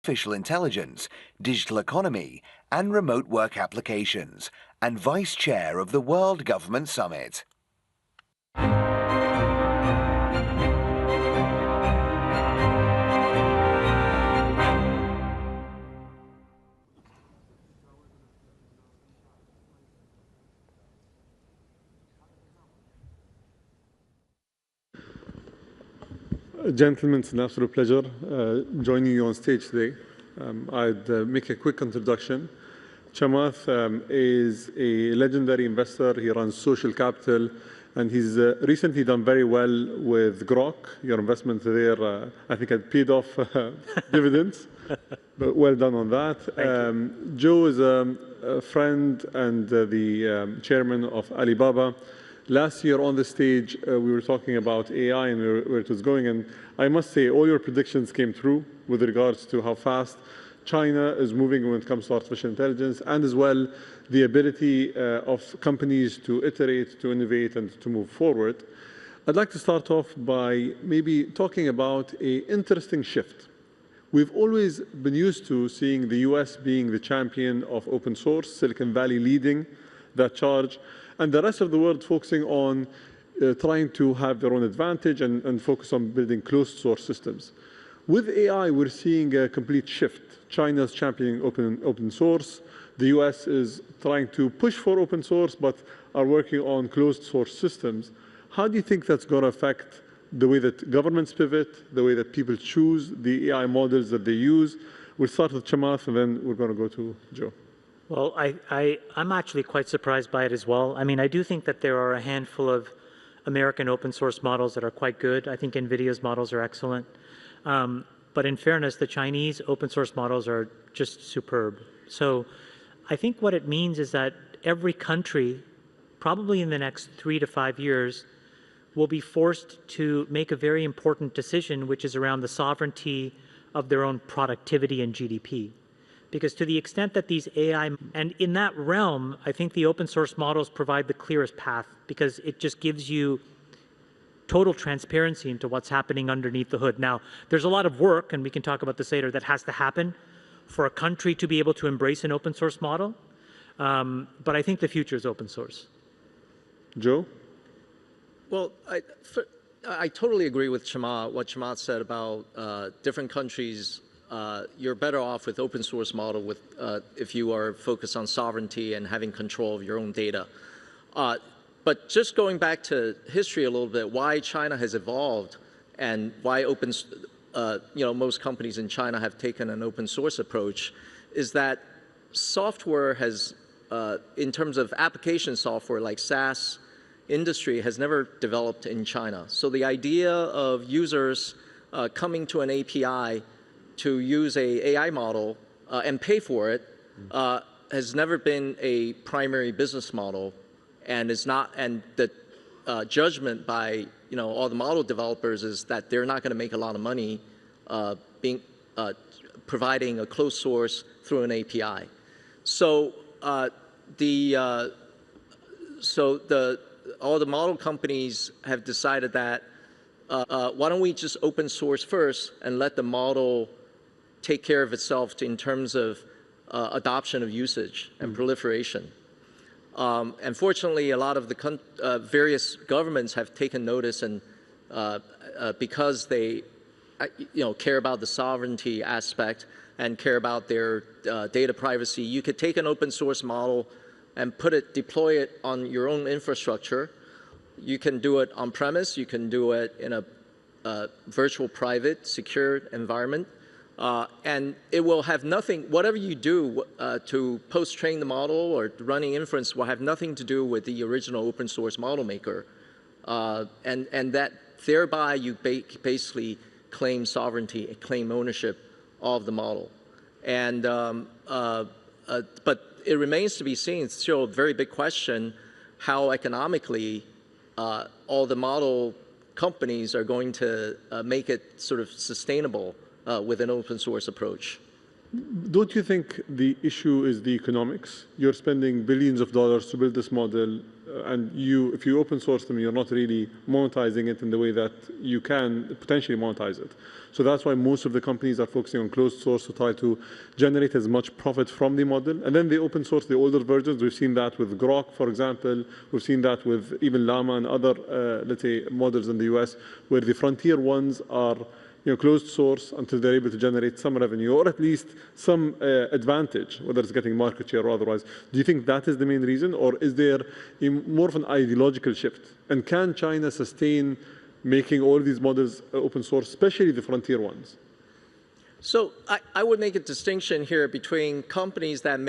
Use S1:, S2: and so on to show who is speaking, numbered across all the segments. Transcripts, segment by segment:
S1: artificial intelligence, digital economy, and remote work applications, and Vice Chair of the World Government Summit.
S2: Gentlemen, it's an absolute pleasure joining you on stage today. I'd make a quick introduction. Chamath is a legendary investor. He runs Social Capital, and he's recently done very well with Grok. Your investment there, I think, had paid off dividends. But well done on that. Joe is a friend and the chairman of Alibaba. Last year on the stage, we were talking about AI and where it was going. And I must say, all your predictions came true with regards to how fast China is moving when it comes to artificial intelligence, and as well the ability of companies to iterate, to innovate, and to move forward. I'd like to start off by maybe talking about an interesting shift. We've always been used to seeing the US being the champion of open source, Silicon Valley leading that charge, and the rest of the world focusing on trying to have their own advantage and focus on building closed source systems. With AI, we're seeing a complete shift. China's championing open source. The US is trying to push for open source, but are working on closed source systems. How do you think that's going to affect the way that governments pivot, the way that people choose the AI models that they use? We'll start with Chamath, and then we're going to go to Joe.
S3: Well, I'm actually quite surprised by it as well. I mean, I do think that there are a handful of American open source models that are quite good. I think NVIDIA's models are excellent. But in fairness, the Chinese open source models are just superb. So I think what it means is that every country, probably in the next 3 to 5 years, will be forced to make a very important decision, which is around the sovereignty of their own productivity and GDP. Because to the extent that these AI, and in that realm, I think the open source models provide the clearest path, because it just gives you total transparency into what's happening underneath the hood. Now, there's a lot of work, and we can talk about this later, that has to happen for a country to be able to embrace an open source model. But I think the future is open source.
S2: Joe?
S4: Well, I totally agree with what Chamath said about different countries. You're better off with open source model if you are focused on sovereignty and having control of your own data. But just going back to history a little bit, why China has evolved and why most companies in China have taken an open source approach is that software has, in terms of application software like SaaS industry, has never developed in China. So the idea of users coming to an API to use an AI model and pay for it has never been a primary business model, and is not. And the judgment by all the model developers is that they're not going to make a lot of money providing a closed source through an API. So all the model companies have decided that why don't we just open source first and let the model take care of itself in terms of adoption of usage and proliferation. And fortunately, a lot of the various governments have taken notice, and because they care about the sovereignty aspect and care about their data privacy, you could take an open source model and deploy it on your own infrastructure. You can do it on premise. You can do it in a virtual private secure environment. And it will have nothing, whatever you do to post-train the model or running inference will have nothing to do with the original open source model maker. And that thereby you basically claim sovereignty, claim ownership of the model. And, but it remains to be seen, it's still a very big question, how economically all the model companies are going to make it sort of sustainable with an open source approach.
S2: Don't you think the issue is the economics? You're spending billions of dollars to build this model. and if you open source them, you're not really monetizing it in the way that you can potentially monetize it. So that's why most of the companies are focusing on closed source to try to generate as much profit from the model. And then they open source the older versions. We've seen that with Grok, for example. We've seen that with even Llama and other, let's say, models in the US, where the frontier ones are closed source until they're able to generate some revenue, or at least some advantage, whether it's getting market share or otherwise. Do you think that is the main reason, or is there more of an ideological shift? And can China sustain making all these models open source, especially the frontier ones?
S4: So I would make a distinction here between companies that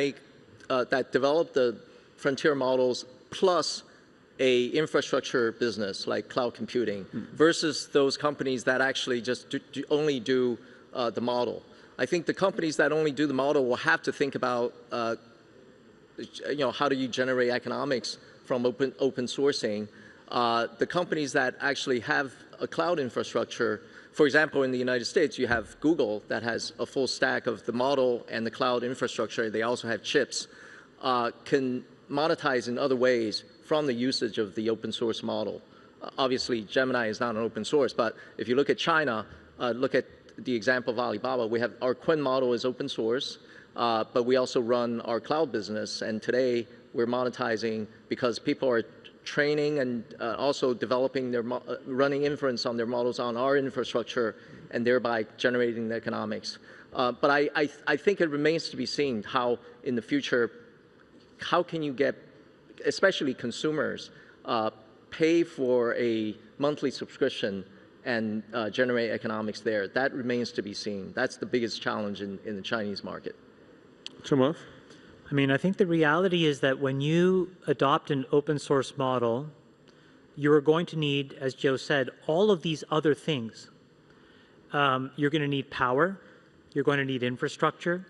S4: that develop the frontier models plus a infrastructure business like cloud computing versus those companies that actually just only do the model. I think the companies that only do the model will have to think about how do you generate economics from open sourcing. The companies that actually have a cloud infrastructure, for example, in the United States, you have Google that has a full stack of the model and the cloud infrastructure. They also have chips, can monetize in other ways from the usage of the open source model. Obviously, Gemini is not an open source, but if you look at China, look at the example of Alibaba. We have our Quinn model is open source, but we also run our cloud business. And today, we're monetizing because people are training and also developing running inference on their models on our infrastructure, and thereby generating the economics. But I think it remains to be seen how in the future, how can you get, especially consumers, pay for a monthly subscription and generate economics there. That remains to be seen. That's the biggest challenge in the Chinese market.
S2: Chamath?
S3: I mean, I think the reality is that when you adopt an open source model, you're going to need, as Joe said, all of these other things. You're going to need power. You're going to need infrastructure.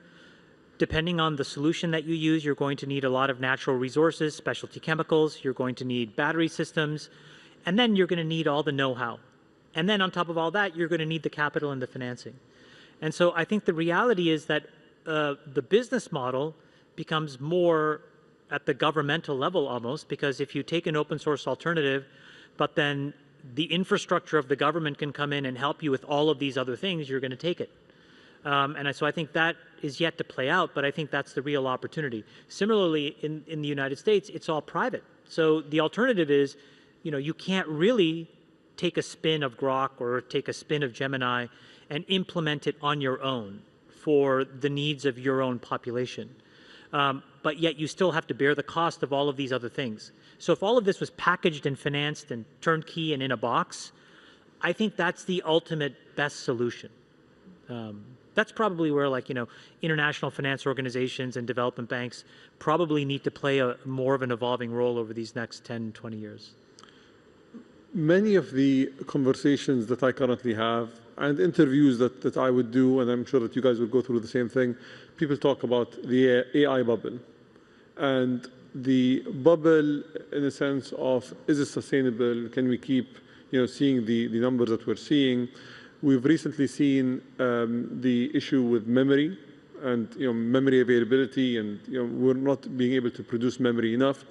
S3: Depending on the solution that you use, you're going to need a lot of natural resources, specialty chemicals. You're going to need battery systems. And then you're going to need all the know-how. And then on top of all that, you're going to need the capital and the financing. And so I think the reality is that the business model becomes more at the governmental level almost, because if you take an open source alternative, but then the infrastructure of the government can come in and help you with all of these other things, you're going to take it. So I think that is yet to play out, but I think that's the real opportunity. Similarly, in the United States, it's all private. So the alternative is, you can't really take a spin of Grok or take a spin of Gemini and implement it on your own for the needs of your own population. But yet you still have to bear the cost of all of these other things. So if all of this was packaged and financed and turnkey and in a box, I think that's the ultimate best solution. That's probably where, international finance organizations and development banks probably need to play more of an evolving role over these next 10, 20 years.
S2: Many of the conversations that I currently have and interviews that I would do, and I'm sure that you guys will go through the same thing, people talk about the AI bubble. And the bubble in a sense of, is it sustainable? Can we keep seeing the numbers that we're seeing? We've recently seen the issue with memory and memory availability, and we're not being able to produce memory enough.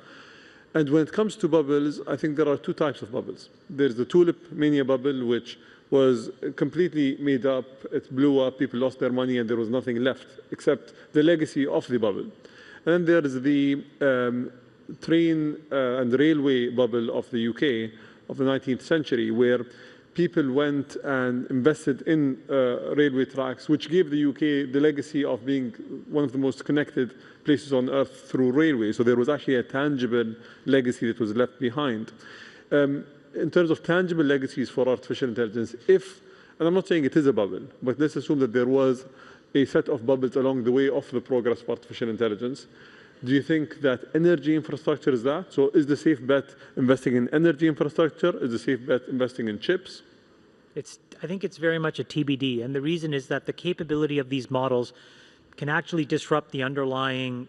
S2: And when it comes to bubbles, I think there are two types of bubbles. There's the tulip mania bubble, which was completely made up. It blew up, people lost their money, and there was nothing left except the legacy of the bubble. And then there's the train and railway bubble of the UK of the 19th century, where people went and invested in railway tracks, which gave the UK the legacy of being one of the most connected places on earth through railway. So there was actually a tangible legacy that was left behind. In terms of tangible legacies for artificial intelligence, and I'm not saying it is a bubble, but let's assume that there was a set of bubbles along the way of the progress of artificial intelligence. Do you think that energy infrastructure is that? So is the safe bet investing in energy infrastructure? Is the safe bet investing in chips?
S3: I think it's very much a TBD. And the reason is that the capability of these models can actually disrupt the underlying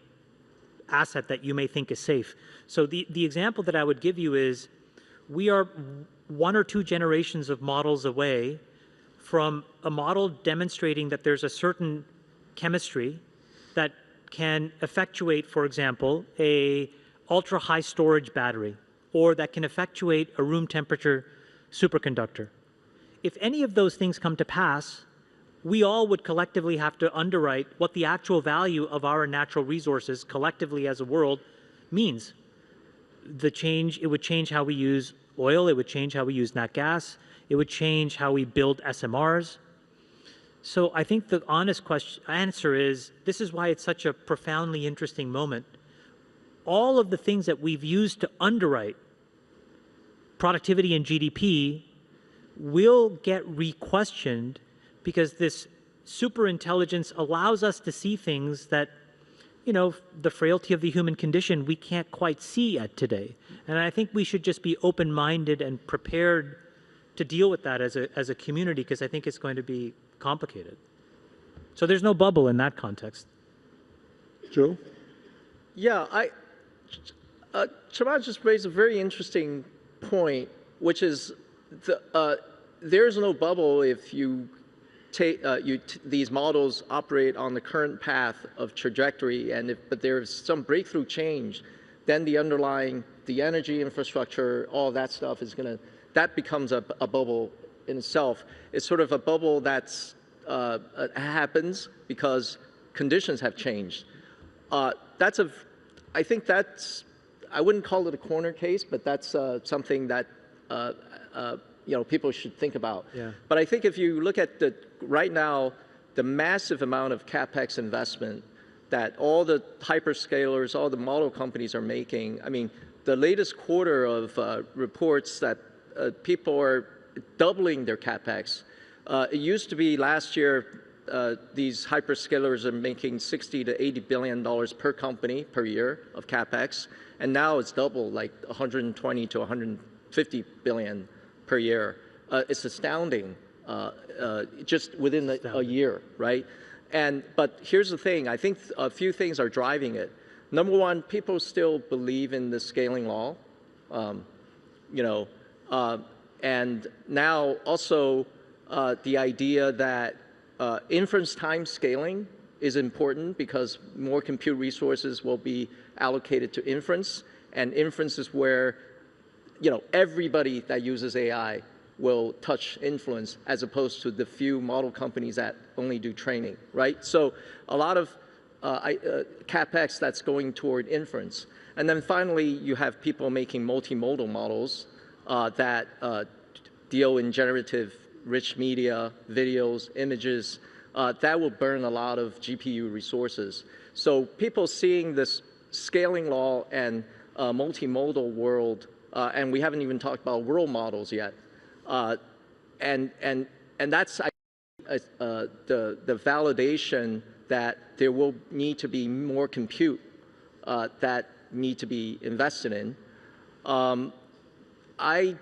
S3: asset that you may think is safe. So the example that I would give you is, we are 1 or 2 generations of models away from a model demonstrating that there's a certain chemistry that can effectuate, for example, a ultra-high storage battery. or that can effectuate a room temperature superconductor. If any of those things come to pass, we all would collectively have to underwrite what the actual value of our natural resources collectively as a world means. It would change how we use oil, it would change how we use nat gas, it would change how we build SMRs. So I think the honest answer is, this is why it's such a profoundly interesting moment. All of the things that we've used to underwrite productivity and GDP will get re-questioned because this superintelligence allows us to see things that, you know, the frailty of the human condition we can't quite see yet today. And I think we should just be open-minded and prepared to deal with that as a community, because I think it's going to be complicated. So there's no bubble in that context.
S2: Joe?
S4: Yeah, Chamath just raised a very interesting point, which is there's no bubble if you take these models operate on the current path of trajectory, and but there's some breakthrough change, then the energy infrastructure, all that stuff that becomes a bubble in itself. It's sort of a bubble that's happens because conditions have changed. I think I wouldn't call it a corner case, but that's something that people should think about.
S3: Yeah.
S4: But I think if you look at right now, the massive amount of CapEx investment that all the hyperscalers, all the model companies are making, I mean, the latest quarter of reports that people are doubling their CapEx. It used to be last year, these hyperscalers are making $60 to $80 billion per company per year of CapEx, and now it's double, like 120 to 150 billion per year. It's astounding, just within a year, right? But here's the thing, I think a few things are driving it. Number one, people still believe in the scaling law, and now also the idea that inference time scaling is important because more compute resources will be allocated to inference, and inference is where everybody that uses AI will touch influence, as opposed to the few model companies that only do training, right? So a lot of CapEx that's going toward inference. And then finally, you have people making multimodal models that deal in generative rich media, videos, images, that will burn a lot of GPU resources. So people seeing this scaling law and multimodal world, and we haven't even talked about world models yet, and that's the validation that there will need to be more compute that need to be invested in. I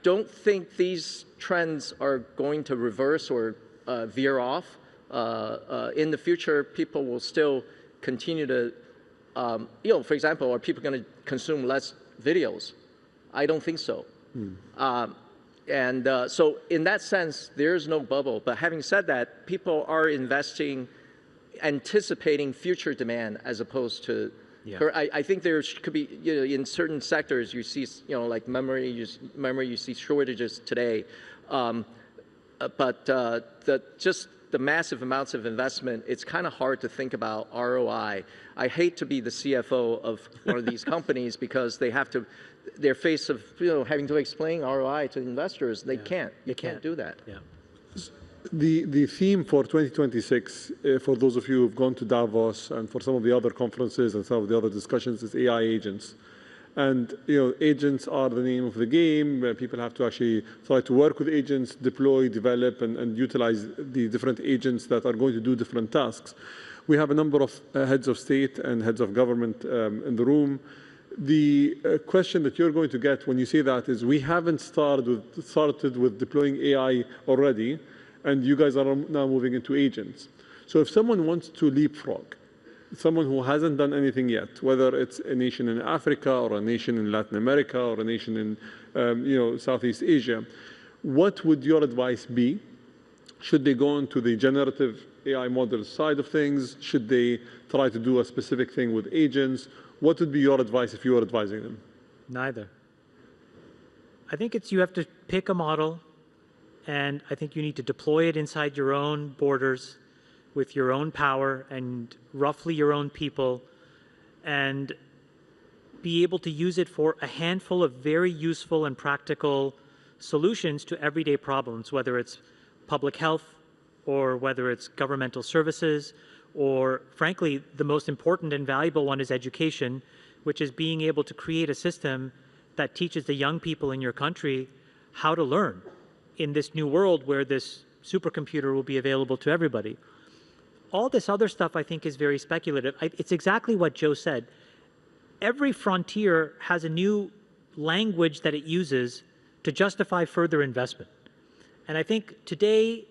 S4: don't think these trends are going to reverse or veer off. In the future, people will still continue to, for example, are people going to consume less videos? I don't think so. So in that sense, there's no bubble. But having said that, people are investing, anticipating future demand as opposed to. Yeah. I think there could be, in certain sectors you see, like memory, you see shortages today, but just the massive amounts of investment, it's kind of hard to think about ROI. I hate to be the CFO of one of these companies because they're faced of having to explain ROI to investors. They can't. You can't do that.
S3: Yeah.
S2: The theme for 2026, for those of you who've gone to Davos and for some of the other conferences and some of the other discussions, is AI agents. And agents are the name of the game. People have to actually try to work with agents, deploy, develop, and utilize the different agents that are going to do different tasks. We have a number of heads of state and heads of government in the room. The question that you're going to get when you say that is, we haven't started with deploying AI already, and you guys are now moving into agents. So if someone wants to leapfrog, someone who hasn't done anything yet, whether it's a nation in Africa or a nation in Latin America or a nation in Southeast Asia, what would your advice be? Should they go into the generative AI model side of things? Should they try to do a specific thing with agents? What would be your advice if you were advising them?
S3: Neither. I think it's you have to pick a model, and I think you need to deploy it inside your own borders with your own power and roughly your own people, and be able to use it for a handful of very useful and practical solutions to everyday problems, whether it's public health or whether it's governmental services, or frankly, the most important and valuable one is education, which is being able to create a system that teaches the young people in your country how to learn in this new world where this supercomputer will be available to everybody. All this other stuff, I think, is very speculative. It's exactly what Joe said. Every frontier has a new language that it uses to justify further investment. And I think today,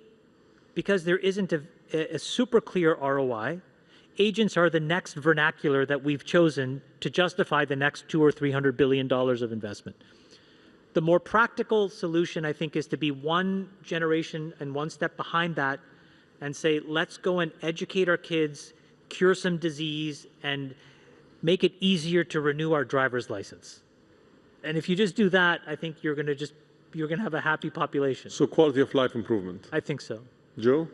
S3: because there isn't a super clear ROI, agents are the next vernacular that we've chosen to justify the next $200 or $300 billion of investment. The more practical solution, I think, is to be one generation and one step behind that and say, let's go and educate our kids, cure some disease, and make it easier to renew our driver's license. And if you just do that, I think you're going to have a happy population.
S2: So quality of life improvement.
S3: I think so.
S2: Joe?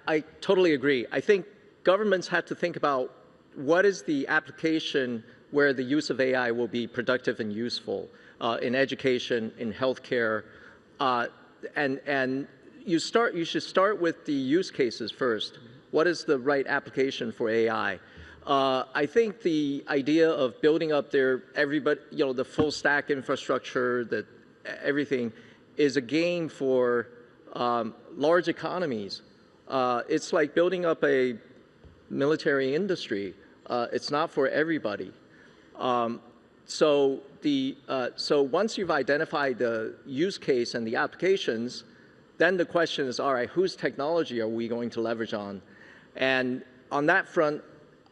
S4: I totally agree. I think governments have to think about what is the application where the use of AI will be productive and useful in education, in healthcare, and you should start with the use cases first. What is the right application for AI? I think the idea of building up the full stack infrastructure, that everything, is a game for large economies. It's like building up a military industry. It's not for everybody. So once you've identified the use case and the applications, then the question is, all right, whose technology are we going to leverage on? And on that front,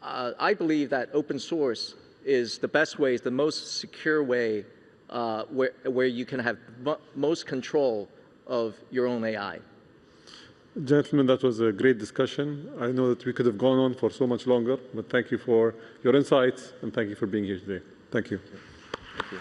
S4: I believe that open source is the best way, is the most secure way where you can have most control of your own AI.
S2: Gentlemen, that was a great discussion. I know that we could have gone on for so much longer, but thank you for your insights and thank you for being here today. Thank you.
S4: Thank you.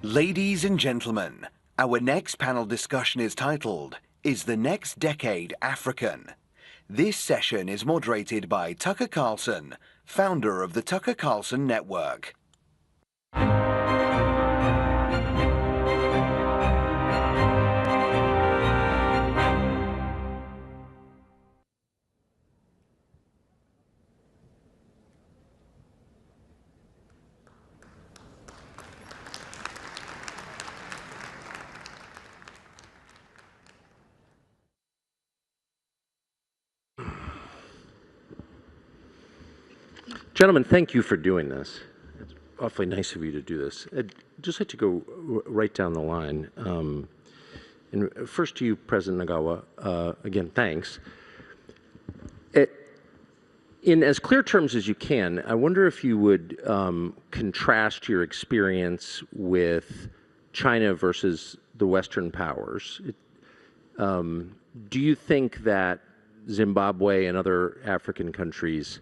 S1: Ladies and gentlemen, our next panel discussion is titled, Is the Next Decade African? This session is moderated by Tucker Carlson, founder of the Tucker Carlson Network.
S5: Gentlemen, thank you for doing this. awfully nice of you to do this. I'd just like to go right down the line. And first to you, President Nagawa, again, thanks. In as clear terms as you can, I wonder if you would contrast your experience with China versus the Western powers. Do you think that Zimbabwe and other African countries,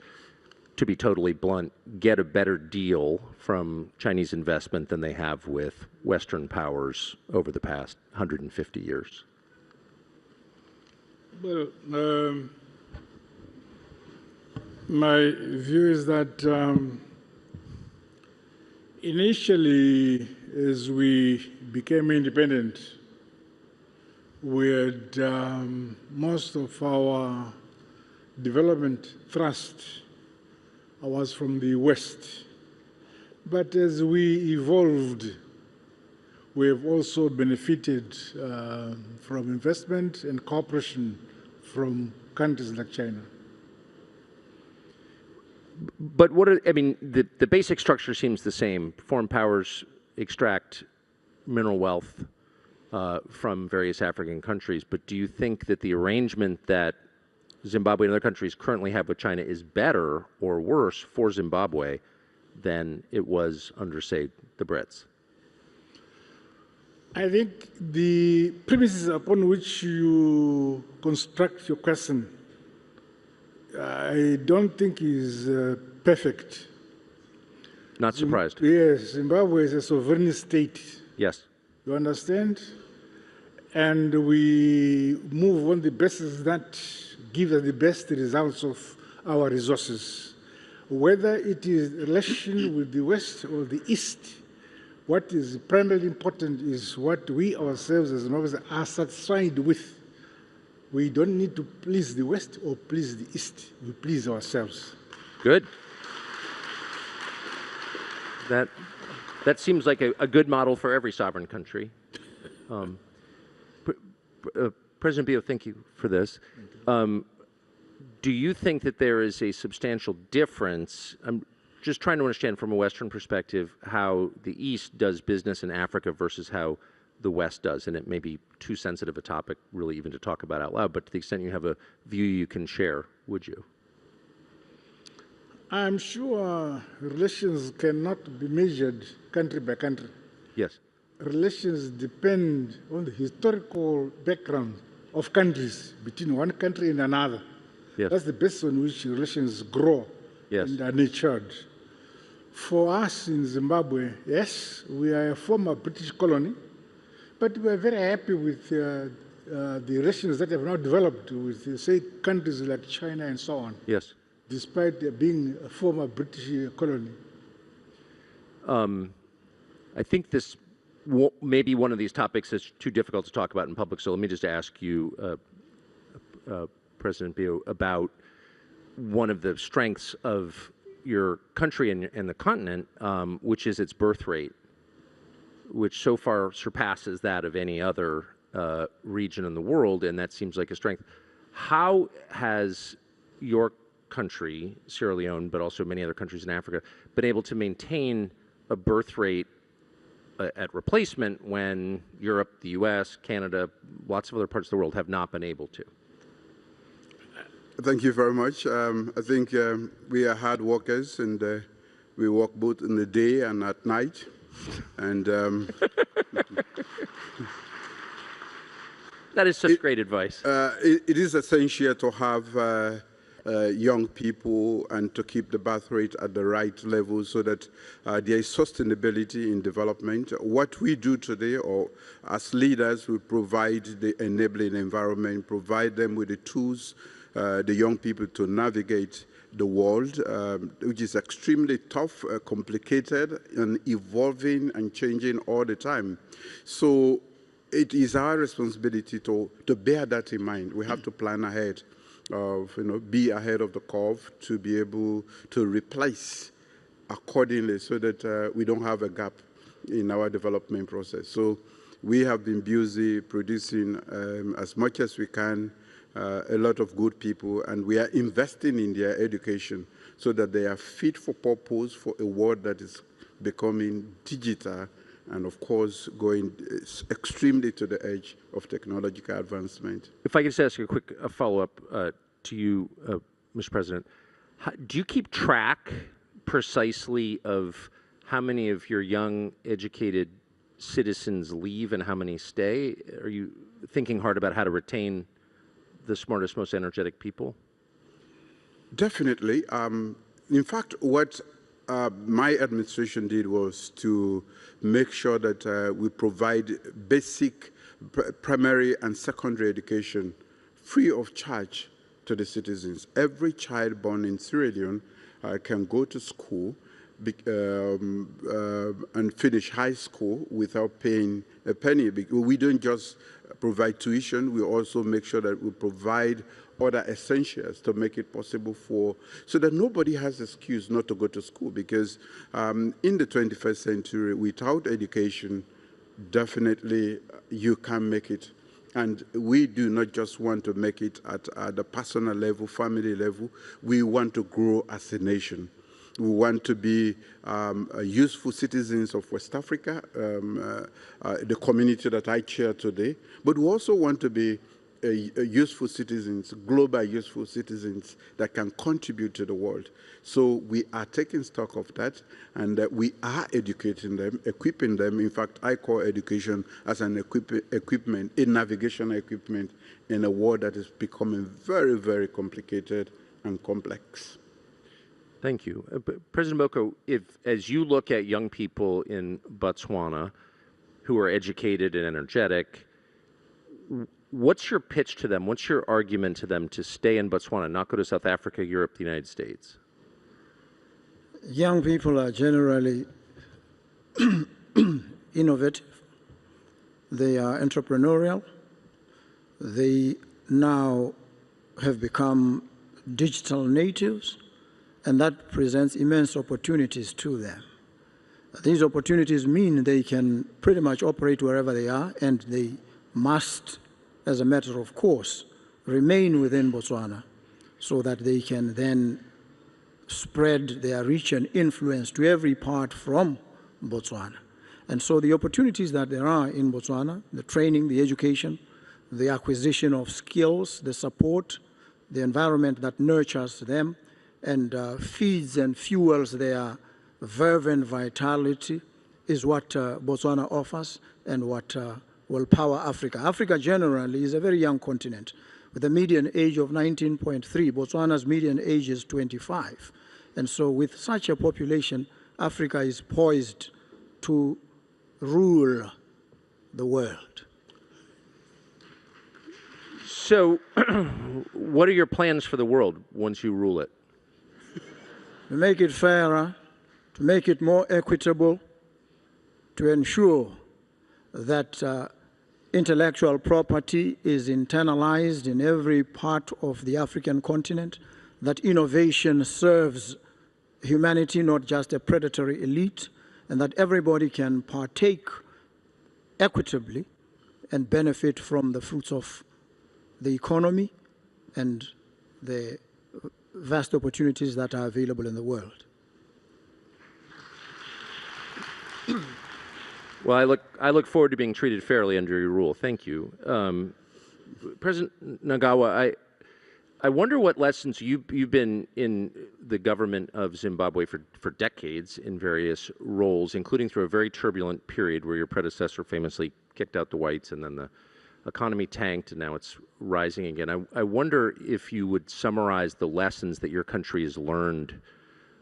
S5: to be totally blunt, get a better deal from Chinese investment than they have with Western powers over the past 150 years?
S6: Well, my view is that initially, as we became independent, we had most of our development thrust was from the West. But as we evolved, we have also benefited from investment and cooperation from countries like China.
S5: But what are, I mean, the basic structure seems the same. Foreign powers extract mineral wealth from various African countries, but do you think that the arrangement that Zimbabwe and other countries currently have with China is better or worse for Zimbabwe than it was under, say, the Brits?
S6: I think the premises upon which you construct your question, I don't think is perfect.
S5: Not surprised.
S6: Yes, Zimbabwe is a sovereign state.
S5: Yes.
S6: You understand? And we move on the basis that gives us the best results of our resources. Whether it is relation with the West or the East, what is primarily important is what we ourselves as Zimbabweans are satisfied with. We don't need to please the West or please the East. We please ourselves.
S5: Good. That seems like a good model for every sovereign country. President Bio, thank you for this. Do you think that there is a substantial difference? I'm just trying to understand from a Western perspective how the East does business in Africa versus how the West does, and it may be too sensitive a topic really even to talk about out loud, but to the extent you have a view you can share, would you?
S6: I'm sure relations cannot be measured country by country.
S5: Yes.
S6: Relations depend on the historical background of countries between one country and another.
S5: Yes.
S6: That's the basis on which relations grow and are nurtured. For us in Zimbabwe, yes, we are a former British colony, but we are very happy with the relations that have now developed with, say, countries like China and so on.
S5: Yes.
S6: Despite being a former British colony.
S5: I think this may be one of these topics that's too difficult to talk about in public, so let me just ask you, President Bio, about one of the strengths of your country and the continent, which is its birth rate, which so far surpasses that of any other region in the world, and that seems like a strength. How has your country, Sierra Leone, but also many other countries in Africa, been able to maintain a birth rate at replacement when Europe, the US, Canada, lots of other parts of the world have not been able to?
S7: Thank you very much. I think we are hard workers, and we work both in the day and at night. And
S5: that is such great advice.
S7: It is essential to have young people and to keep the birth rate at the right level so that there is sustainability in development. What we do today, or as leaders, we provide the enabling environment, provide them with the tools, the young people to navigate the world, which is extremely tough, complicated, and evolving and changing all the time. So it is our responsibility to bear that in mind. We have to plan ahead, be ahead of the curve to be able to replace accordingly so that we don't have a gap in our development process. So we have been busy producing as much as we can, a lot of good people, and we are investing in their education so that they are fit for purpose for a world that is becoming digital, and of course going extremely to the edge of technological advancement.
S5: If I could just ask you a quick follow-up to you, Mr. President. Do you keep track precisely of how many of your young, educated citizens leave and how many stay? Are you thinking hard about how to retain the smartest, most energetic people?
S7: Definitely. In fact, what my administration did was to make sure that we provide basic primary and secondary education free of charge to the citizens. Every child born in Sierra Leone can go to school and finish high school without paying a penny. We don't just provide tuition, we also make sure that we provide other essentials to make it possible so that nobody has excuse not to go to school, because in the 21st century, without education, definitely you can't make it. And we do not just want to make it at the personal level, family level, we want to grow as a nation. We want to be useful citizens of West Africa, the community that I chair today, but we also want to be useful citizens, global useful citizens that can contribute to the world. So we are taking stock of that, and we are educating them, equipping them. In fact, I call education as an equipment, a navigational equipment in a world that is becoming very, very complicated and complex.
S5: Thank you. President Boko, as you look at young people in Botswana who are educated and energetic, what's your pitch to them? What's your argument to them to stay in Botswana, not go to South Africa, Europe, the United States?
S8: Young people are generally innovative. They are entrepreneurial. They now have become digital natives, and that presents immense opportunities to them. These opportunities mean they can pretty much operate wherever they are, and they must, as a matter of course, remain within Botswana so that they can then spread their reach and influence to every part from Botswana. And so the opportunities that there are in Botswana, the training, the education, the acquisition of skills, the support, the environment that nurtures them and feeds and fuels their verve and vitality is what Botswana offers and what will power Africa. Africa generally is a very young continent with a median age of 19.3. Botswana's median age is 25. And so with such a population, Africa is poised to rule the world.
S5: So what are your plans for the world once you rule it?
S8: To make it fairer, to make it more equitable, to ensure that intellectual property is internalized in every part of the African continent, that innovation serves humanity, not just a predatory elite, and that everybody can partake equitably and benefit from the fruits of the economy and the vast opportunities that are available in the world.
S5: Well, I look forward to being treated fairly under your rule. Thank you. President Nagawa, I wonder what lessons you've been in the government of Zimbabwe for decades in various roles, including through a very turbulent period where your predecessor famously kicked out the whites and then the economy tanked and now it's rising again. I wonder if you would summarize the lessons that your country has learned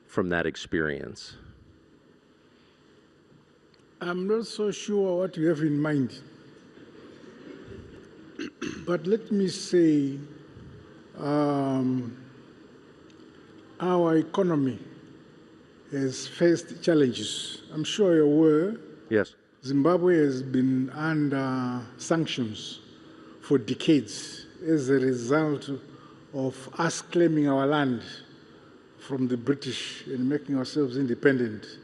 S5: from that experience.
S6: I'm not so sure what you have in mind. But let me say, our economy has faced challenges. I'm sure you're aware.
S5: Yes.
S6: Zimbabwe has been under sanctions for decades as a result of us claiming our land from the British and making ourselves independent.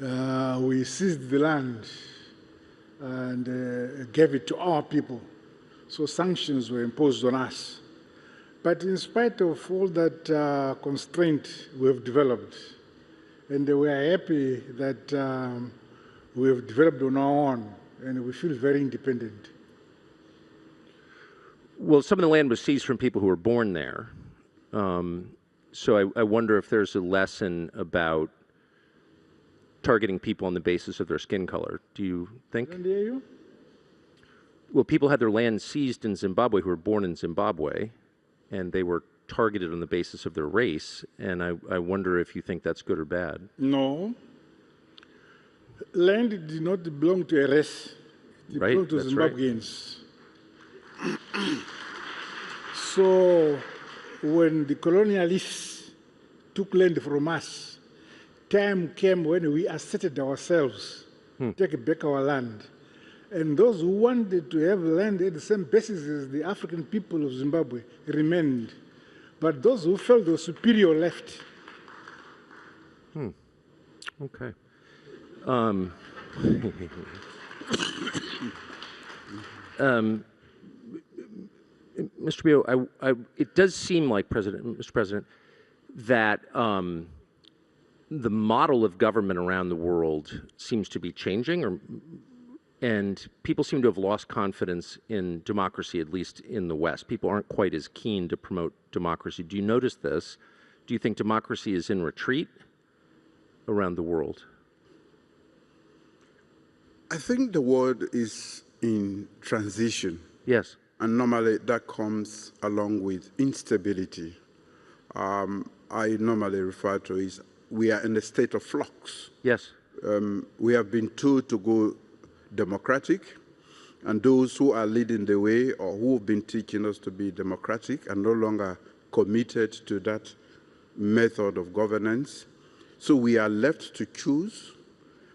S6: We seized the land and gave it to our people. So sanctions were imposed on us. But in spite of all that constraint we have developed, And we are happy that we have developed on our own, and we feel very independent.
S5: Well, some of the land was seized from people who were born there. So I wonder if there's a lesson about targeting people on the basis of their skin color. Do you think?
S6: Can I hear you?
S5: Well, people had their land seized in Zimbabwe who were born in Zimbabwe, and they were targeted on the basis of their race. And I wonder if you think that's good or bad.
S6: No. Land did not belong to a race. It
S5: Right,
S6: belonged to
S5: that's right.
S6: Zimbabweans. So when the colonialists took land from us, time came when we asserted ourselves, take back our land. And those who wanted to have land at the same basis as the African people of Zimbabwe remained. But those who felt they were superior left.
S5: Okay. Mr. Bio, it does seem like, Mr. President, that the model of government around the world seems to be changing, and people seem to have lost confidence in democracy, at least in the West. People aren't quite as keen to promote democracy. Do you notice this? Do you think democracy is in retreat around the world?
S7: I think the world is in transition.
S5: Yes.
S7: And normally that comes along with instability. I normally refer to it as we are in a state of flux.
S5: Yes.
S7: We have been told to go democratic, and those who are leading the way or who have been teaching us to be democratic are no longer committed to that method of governance. So we are left to choose,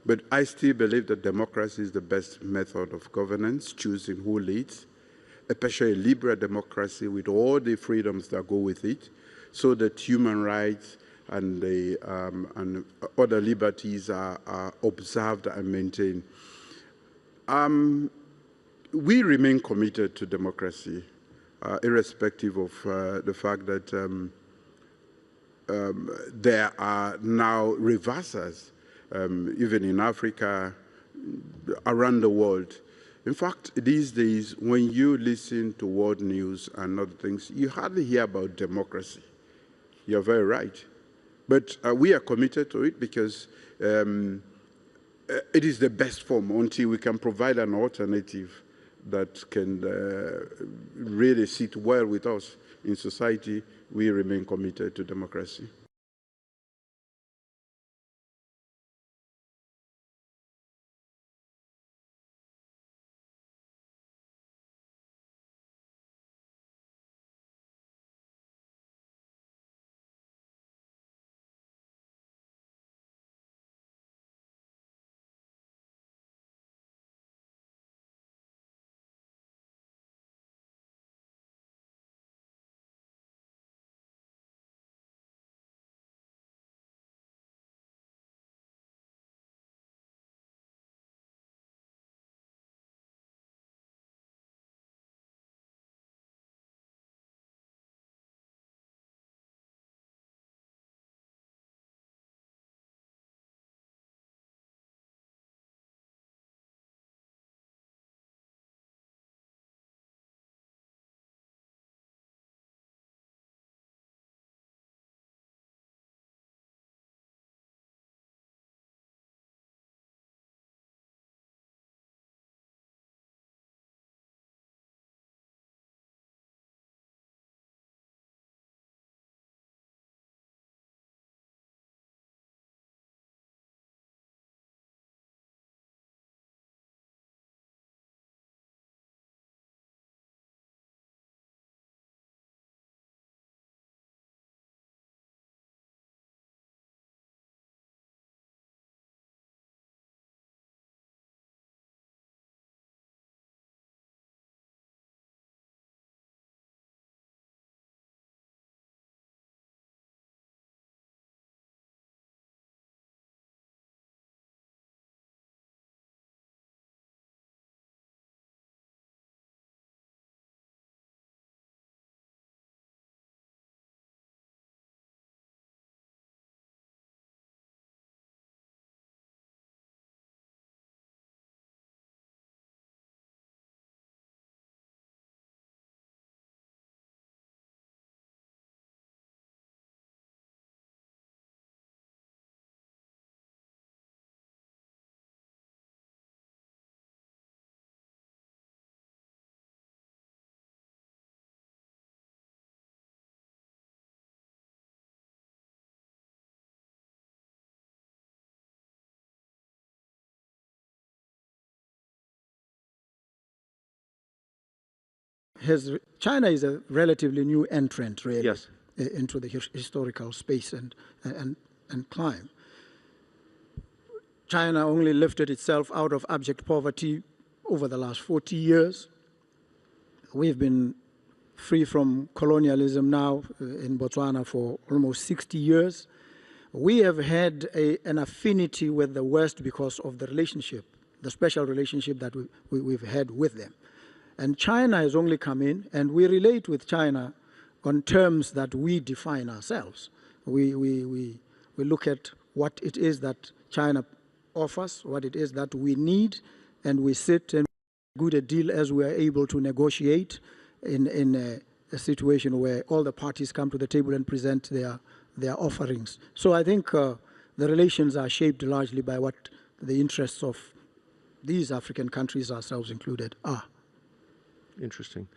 S7: but I still believe that democracy is the best method of governance, choosing who leads, especially a liberal democracy with all the freedoms that go with it, so that human rights and other liberties are observed and maintained. We remain committed to democracy, irrespective of the fact that there are now reversers, even in Africa, around the world. In fact, these days, when you listen to world news and other things, you hardly hear about democracy. You're very right. But we are committed to it because it is the best form until we can provide an alternative that can really sit well with us in society. We remain committed to democracy.
S8: China is a relatively new entrant, really,
S5: Yes.
S8: into the historical space and climb. China only lifted itself out of abject poverty over the last 40 years. We've been free from colonialism now in Botswana for almost 60 years. We have had an affinity with the West because of the relationship, the special relationship that we've had with them. And China has only come in, and we relate with China on terms that we define ourselves. We look at what it is that China offers, what it is that we need, and we sit and good a deal as we are able to negotiate in a situation where all the parties come to the table and present their offerings. So I think the relations are shaped largely by what the interests of these African countries, ourselves included, are.
S5: Interesting.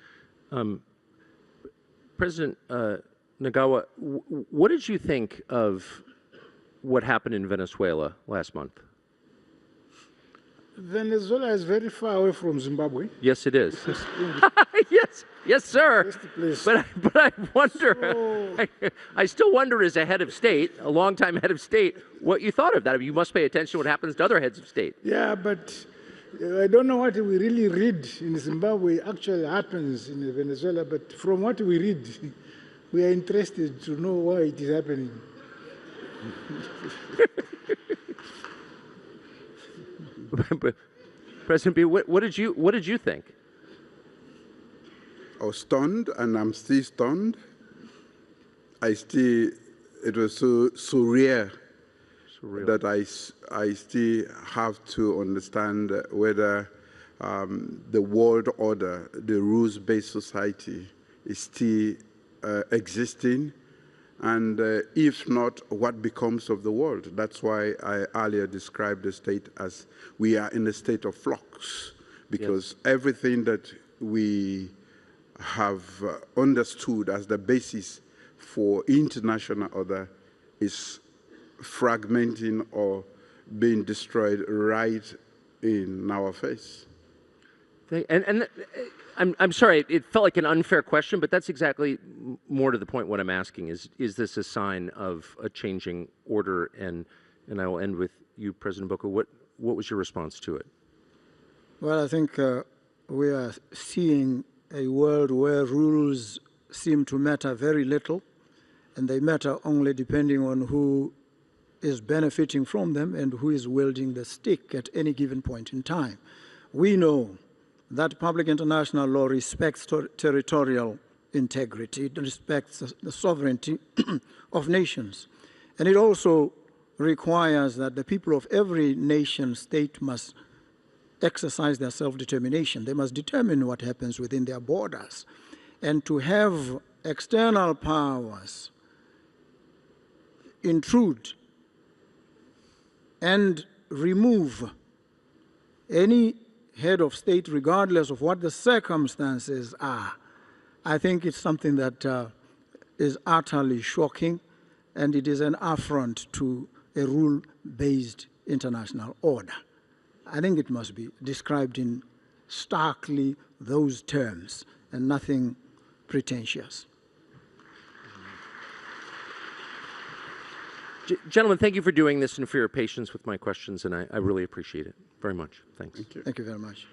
S5: President Nagawa, what did you think of what happened in Venezuela last month?
S6: Venezuela is very far away from Zimbabwe.
S5: Yes, it is. yes, sir. But I wonder, I still wonder as a head of state, a longtime head of state, what you thought of that. I mean, you must pay attention to what happens to other heads of state.
S6: Yeah, but I don't know what we really read in Zimbabwe actually happens in Venezuela, but from what we read, we are interested to know why it is happening.
S5: President B, what did you think?
S7: I was stunned, and I'm still stunned. It was so surreal that I still have to understand whether the world order, the rules-based society, is still existing, and if not, what becomes of the world? That's why I earlier described the state as we are in a state of flux, because everything that we have understood as the basis for international order is fragmenting or being destroyed right in our face.
S5: And I'm sorry, it felt like an unfair question, but that's exactly more to the point what I'm asking is this a sign of a changing order? And I will end with you, President Boko. What was your response to it?
S8: Well, I think we are seeing a world where rules seem to matter very little, and they matter only depending on who is benefiting from them and who is wielding the stick at any given point in time. We know that public international law respects territorial integrity, it respects the sovereignty of nations, and it also requires that the people of every nation state must exercise their self-determination. They must determine what happens within their borders. And to have external powers intrude and remove any head of state, regardless of what the circumstances are, I think it's something that is utterly shocking, and it is an affront to a rule-based international order. I think it must be described in starkly those terms and nothing pretentious.
S5: Gentlemen, thank you for doing this and for your patience with my questions, and I really appreciate it very much. Thanks.
S7: Thank you.
S8: Thank you very much.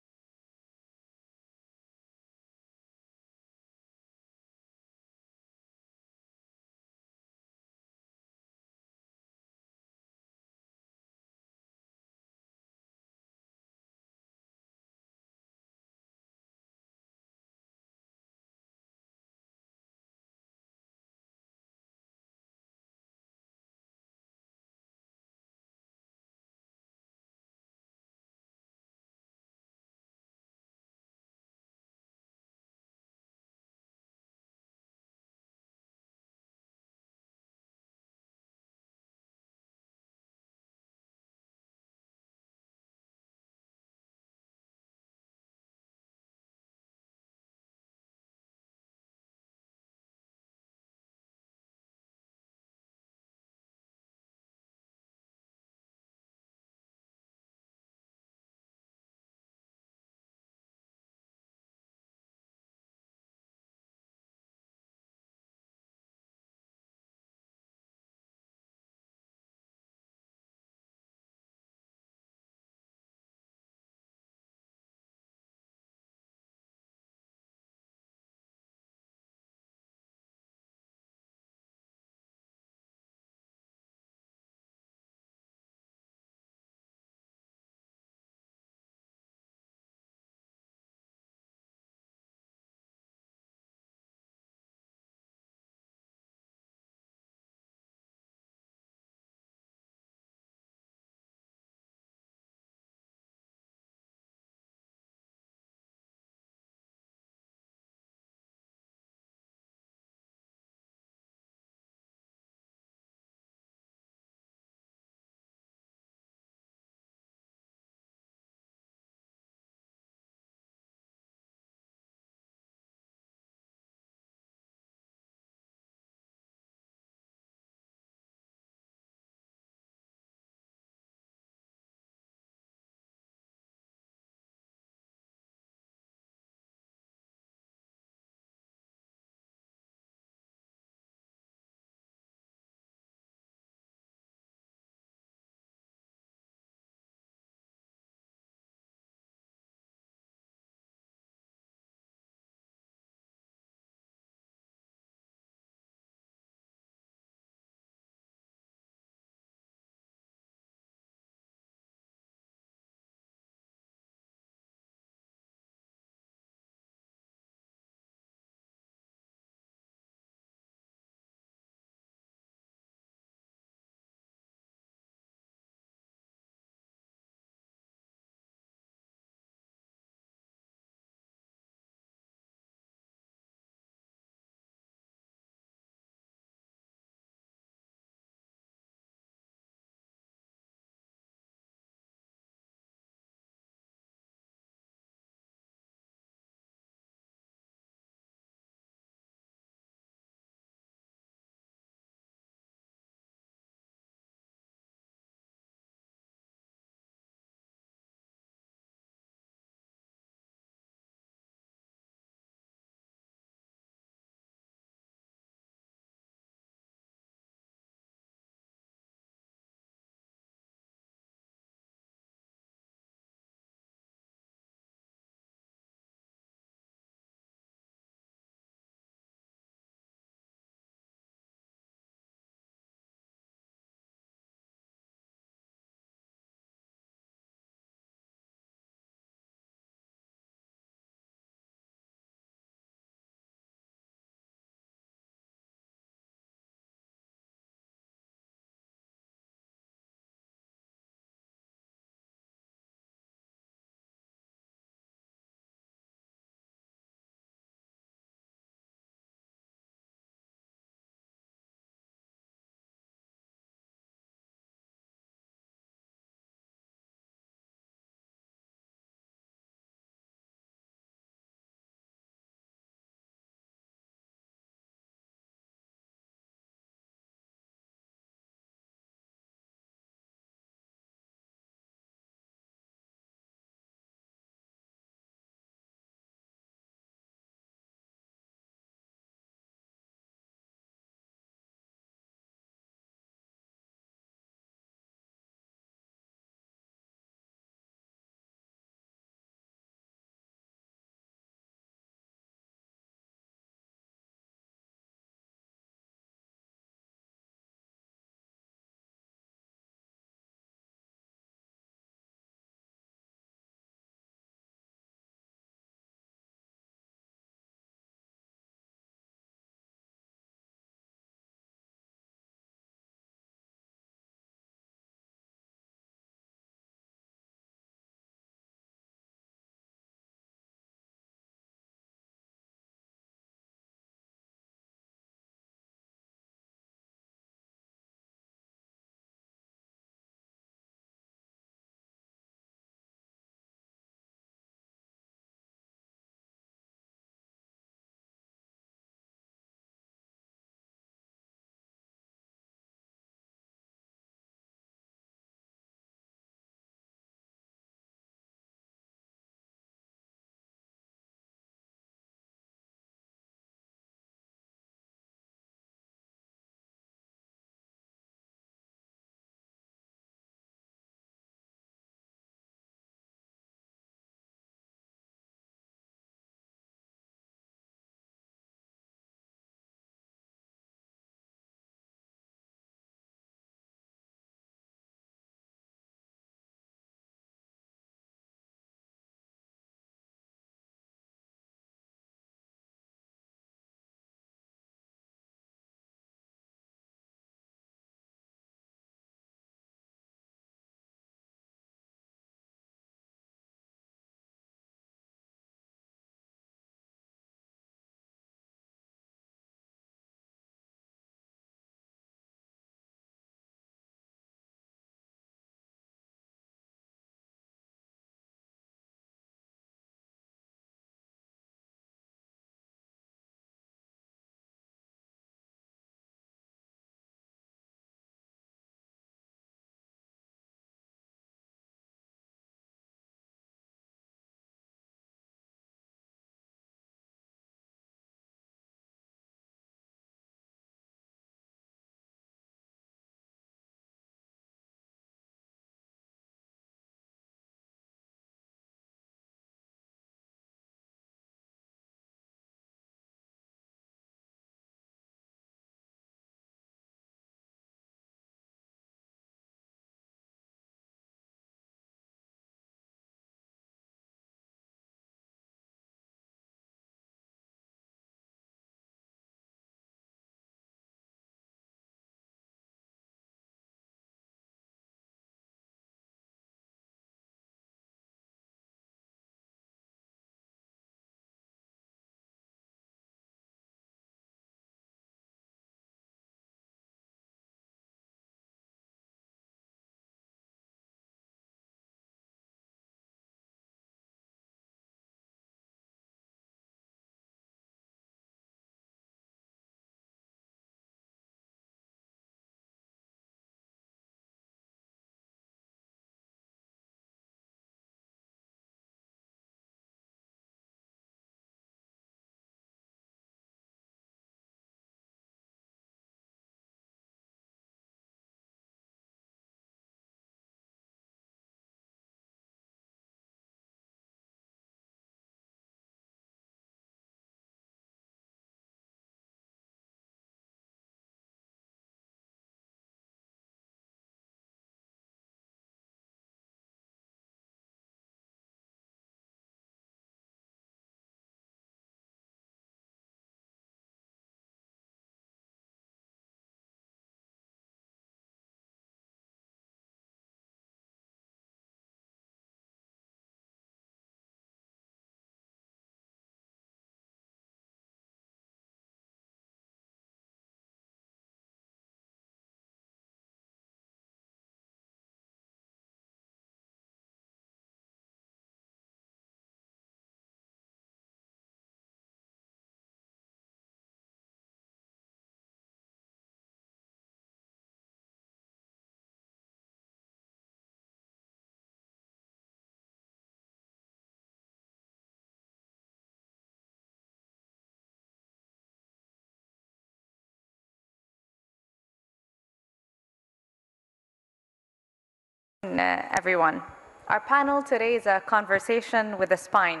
S9: Everyone. Our panel today is a conversation with a spine.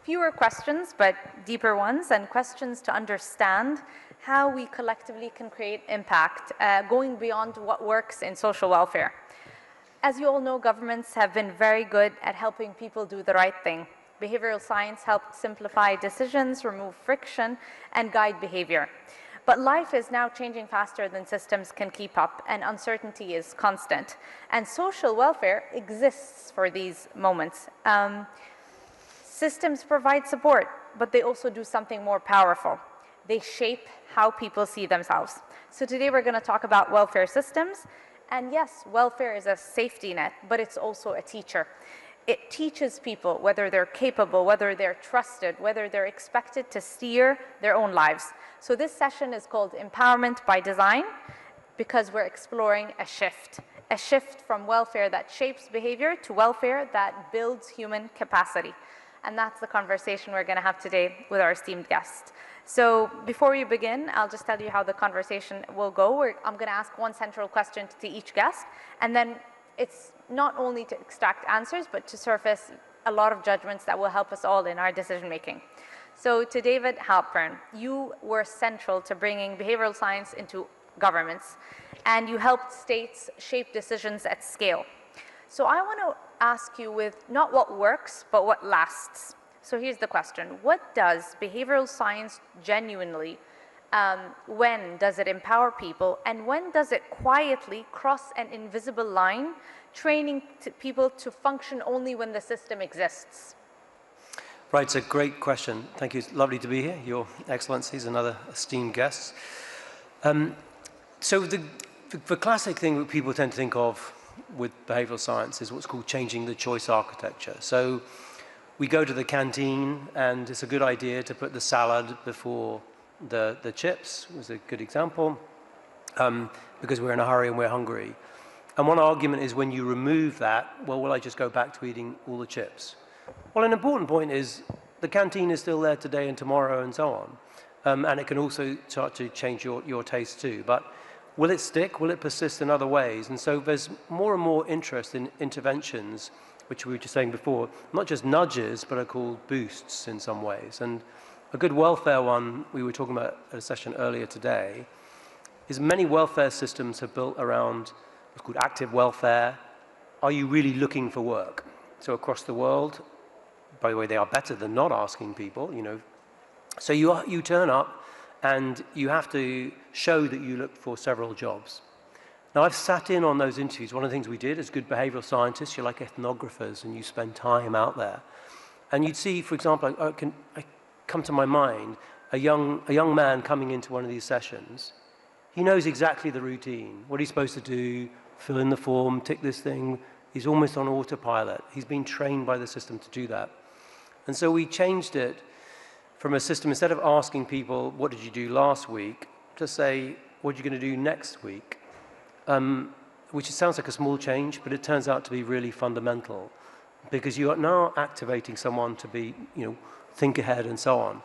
S9: Fewer questions, but deeper ones, and questions to understand how we collectively can create impact, going beyond what works in social welfare. As you all know, governments have been very good at helping people do the right thing. Behavioral science helped simplify decisions, remove friction, and guide behavior. But life is now changing faster than systems can keep up, and uncertainty is constant. And social welfare exists for these moments. Systems provide support, but they also do something more powerful. They shape how people see themselves. So today we're going to talk about welfare systems. And yes, welfare is a safety net, but it's also a teacher. It teaches people whether they're capable, whether they're trusted, whether they're expected to steer their own lives. So this session is called Empowerment by Design because we're exploring a shift from welfare that shapes behavior to welfare that builds human capacity. And that's the conversation we're going to have today with our esteemed guest. So before we begin, I'll just tell you how the conversation will go. I'm going to ask one central question to each guest, and then it's not only to extract answers, but to surface a lot of judgments that will help us all in our decision making. So to David Halpern, you were central to bringing behavioral science into governments, and you helped states shape decisions at scale. So I want to ask you with not what works, but what lasts. So here's the question. What does behavioral science genuinely, when does it empower people, and when does it quietly cross an invisible line, training people to function only when the system exists?
S10: Right, it's a great question. Thank you. It's lovely to be here. Your Excellencies and other esteemed guests. So the classic thing that people tend to think of with behavioral science is what's called changing the choice architecture. So we go to the canteen, and it's a good idea to put the salad before the chips, was a good example, because we're in a hurry and we're hungry. And one argument is when you remove that, well, will I just go back to eating all the chips? Well, an important point is the canteen is still there today and tomorrow and so on. And it can also start to change your taste too. But will it stick? Will it persist in other ways? And so there's more and more interest in interventions, which we were just saying before, not just nudges, but are called boosts in some ways. And a good welfare one we were talking about at a session earlier today is many welfare systems are built around what's called active welfare. Are you really looking for work? So across the world, by the way, they are better than not asking people, you know. So you turn up and you have to show that you look for several jobs. Now, I've sat in on those interviews. One of the things we did as good behavioral scientists, you're like ethnographers and you spend time out there. And you'd see, for example, I come to my mind, a young man coming into one of these sessions. He knows exactly the routine, what he's supposed to do, fill in the form, tick this thing. He's almost on autopilot. He's been trained by the system to do that. And so we changed it from a system, instead of asking people, what did you do last week, to say, what are you going to do next week? Which sounds like a small change, but it turns out to be really fundamental because you are now activating someone to be, think ahead and so on.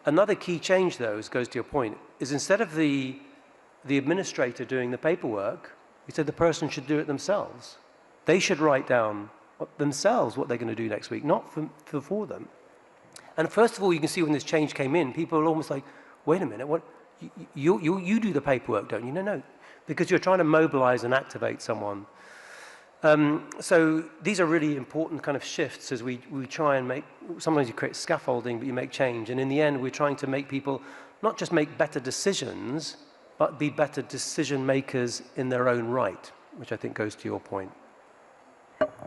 S10: Another key change, though, goes to your point, is instead of the administrator doing the paperwork, we said the person should do it themselves. They should write down themselves what they're going to do next week, not for them. And first of all, you can see when this change came in, people are almost like, wait a minute, what? You do the paperwork, don't you? No, because you're trying to mobilize and activate someone. So these are really important kind of shifts as we try and make, sometimes you create scaffolding, but you make change. And in the end, we're trying to make people not just make better decisions, but be better decision makers in their own right, which I think goes to your point.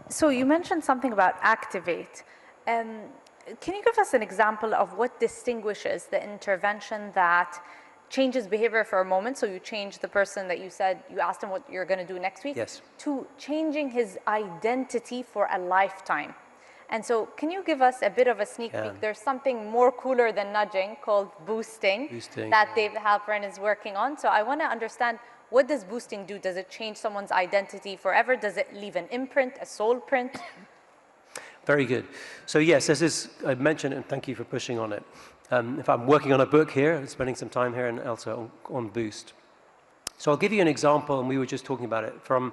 S9: So you mentioned something about activate. Can you give us an example of what distinguishes the intervention that changes behavior for a moment, so you change the person that you said, you asked him what you're going to do next week,
S10: yes,
S9: to changing his identity for a lifetime? And so can you give us a bit of a sneak peek? There's something more cooler than nudging called boosting. That David Halpern is working on. So I want to understand, what does boosting do? Does it change someone's identity forever? Does it leave an imprint, a soul print?
S10: Very good. So yes, this is, I mentioned it, and thank you for pushing on it. If I'm working on a book here, spending some time here and also on Boost. So I'll give you an example, and we were just talking about it, from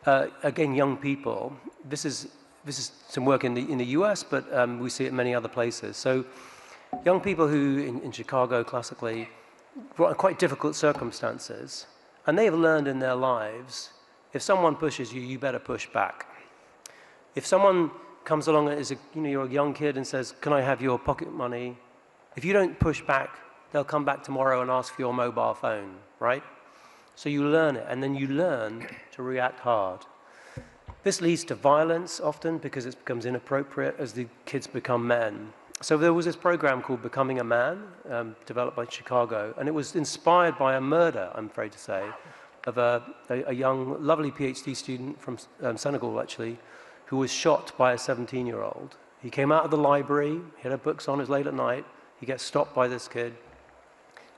S10: again, young people. This is some work in the US, but we see it in many other places. So young people who, in Chicago classically, brought in quite difficult circumstances, and they have learned in their lives, if someone pushes you, you better push back. If someone comes along and you're a young kid and says, can I have your pocket money? If you don't push back, they'll come back tomorrow and ask for your mobile phone, right? So you learn it, and then you learn to react hard. This leads to violence often because it becomes inappropriate as the kids become men. So there was this program called Becoming a Man, developed by Chicago, and it was inspired by a murder, I'm afraid to say, of a young, lovely PhD student from Senegal, actually, who was shot by a 17-year-old. He came out of the library, he had her books on, it was late at night, he gets stopped by this kid.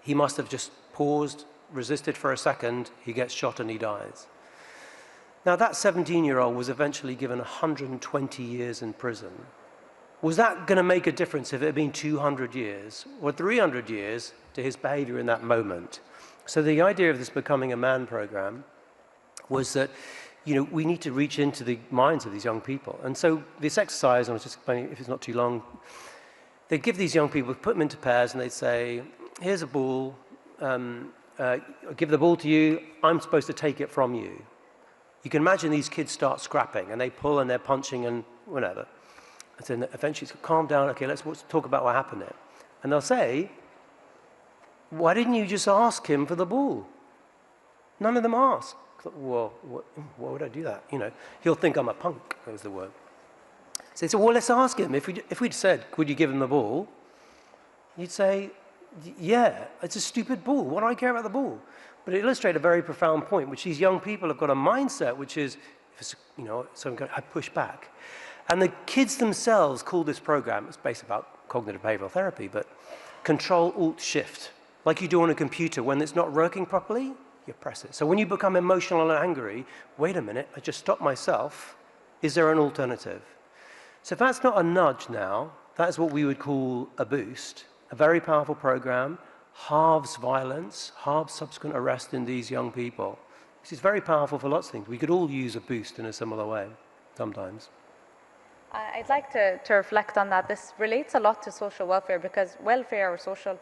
S10: He must have just paused, resisted for a second, he gets shot and he dies. Now that 17-year-old was eventually given 120 years in prison. Was that going to make a difference if it had been 200 years or 300 years to his behavior in that moment? So the idea of this Becoming a Man program was that, we need to reach into the minds of these young people. And so this exercise, I was just explaining if it's not too long, they'd give these young people, put them into pairs, and they'd say, here's a ball, I'll give the ball to you, I'm supposed to take it from you. You can imagine these kids start scrapping, and they pull and they're punching and whatever. And then eventually, calm down, okay, let's talk about what happened there. And they'll say, why didn't you just ask him for the ball? None of them ask. Well, why would I do that? He'll think I'm a punk, that was the word. So they say, well, let's ask him. If we'd said, would you give him the ball? You'd say, yeah, it's a stupid ball. Why do I care about the ball? But it illustrates a very profound point, which these young people have got a mindset, which is, I push back. And the kids themselves call this program, it's based about cognitive behavioral therapy, but Control-Alt-Shift. Like you do on a computer, when it's not working properly, you press it. So when you become emotional and angry, wait a minute, I just stopped myself. Is there an alternative? So if that's not a nudge now, that's what we would call a boost, a very powerful program, halves violence, halves subsequent arrest in these young people. This is very powerful for lots of things. We could all use a boost in a similar way, sometimes.
S9: I'd like to reflect on that. This relates a lot to social welfare because welfare or social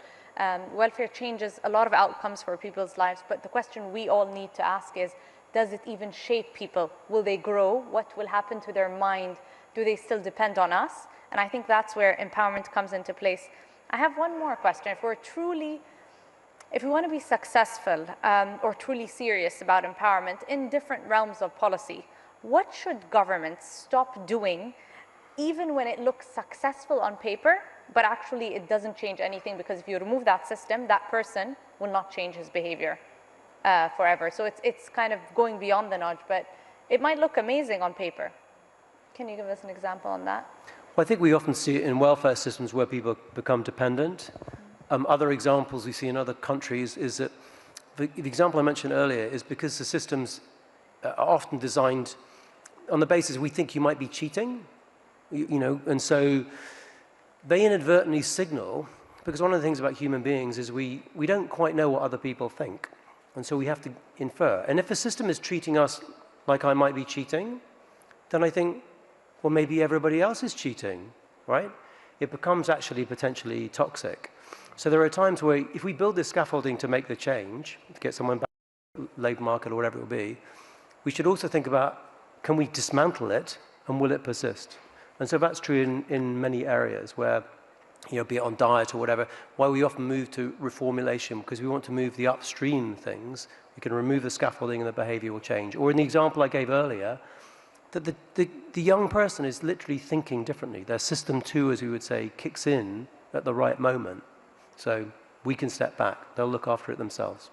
S9: welfare changes a lot of outcomes for people's lives. But the question we all need to ask is, does it even shape people? Will they grow? What will happen to their mind? Do they still depend on us? And I think that's where empowerment comes into place. I have one more question. If we want to be successful or truly serious about empowerment in different realms of policy, what should governments stop doing even when it looks successful on paper, but actually it doesn't change anything, because if you remove that system, that person will not change his behavior forever. So it's kind of going beyond the nudge, but it might look amazing on paper. Can you give us an example on that?
S10: Well, I think we often see it in welfare systems where people become dependent. Other examples we see in other countries is that the example I mentioned earlier is because the systems are often designed on the basis we think you might be cheating, and so they inadvertently signal, because one of the things about human beings is we don't quite know what other people think, and so we have to infer. And if a system is treating us like I might be cheating, then I think, well, maybe everybody else is cheating, right? It becomes actually potentially toxic. So there are times where if we build this scaffolding to make the change, to get someone back to the labor market or whatever it will be, we should also think about, can we dismantle it and will it persist? And so that's true in many areas where, be it on diet or whatever, why we often move to reformulation, because we want to move the upstream things. We can remove the scaffolding and the behavior will change. Or in the example I gave earlier, that the young person is literally thinking differently. Their system 2, as we would say, kicks in at the right moment. So we can step back. They'll look after it themselves.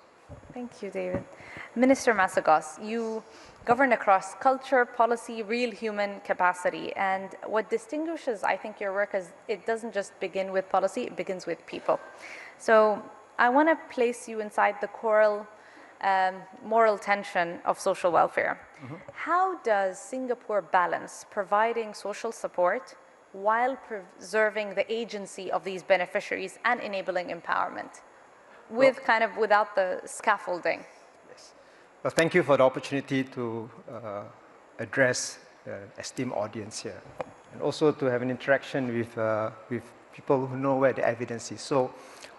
S9: Thank you, David. Minister Masagos, you govern across culture, policy, real human capacity. And what distinguishes, I think, your work is it doesn't just begin with policy, it begins with people. So I want to place you inside the moral tension of social welfare. Mm-hmm. How does Singapore balance providing social support while preserving the agency of these beneficiaries and enabling empowerment without the scaffolding?
S10: Yes.
S11: Well, thank you for the opportunity to address the esteemed audience here, and also to have an interaction with people who know where the evidence is. So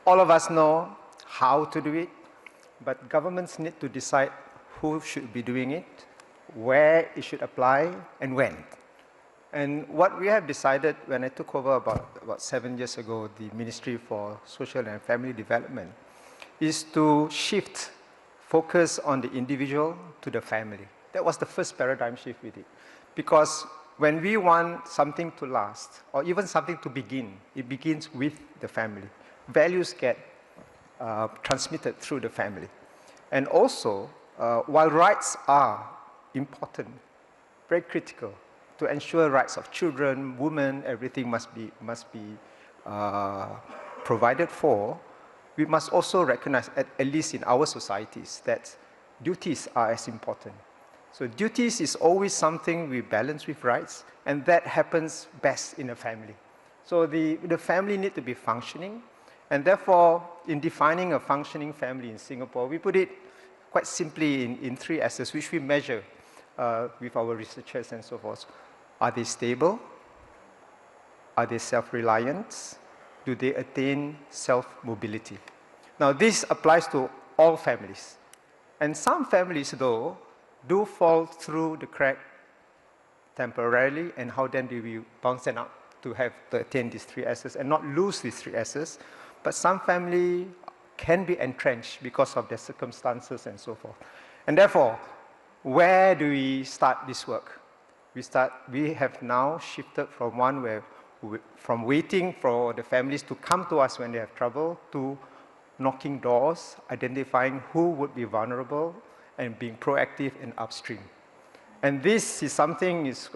S11: all of us know how to do it, but governments need to decide who should be doing it, where it should apply, and when. And what we have decided when I took over about 7 years ago, the Ministry for Social and Family Development, is to shift focus on the individual to the family. That was the first paradigm shift we did. Because when we want something to last, or even something to begin, it begins with the family. Values get transmitted through the family. And also, while rights are important, very critical, to ensure rights of children, women, everything must be provided for, we must also recognize, at least in our societies, that duties are as important. So duties is always something we balance with rights, and that happens best in a family. So the family need to be functioning, and therefore, in defining a functioning family in Singapore, we put it quite simply in 3 S's, which we measure with our researchers and so forth. Are they stable? Are they self-reliant? Do they attain self-mobility? Now, this applies to all families. And some families, though, do fall through the crack temporarily, and how then do we bounce them up to attain these 3 S's and not lose these 3 S's? But some family can be entrenched because of their circumstances and so forth. And therefore, where do we start this work? We have now shifted from from waiting for the families to come to us when they have trouble, to knocking doors, identifying who would be vulnerable, and being proactive and upstream. And this is something is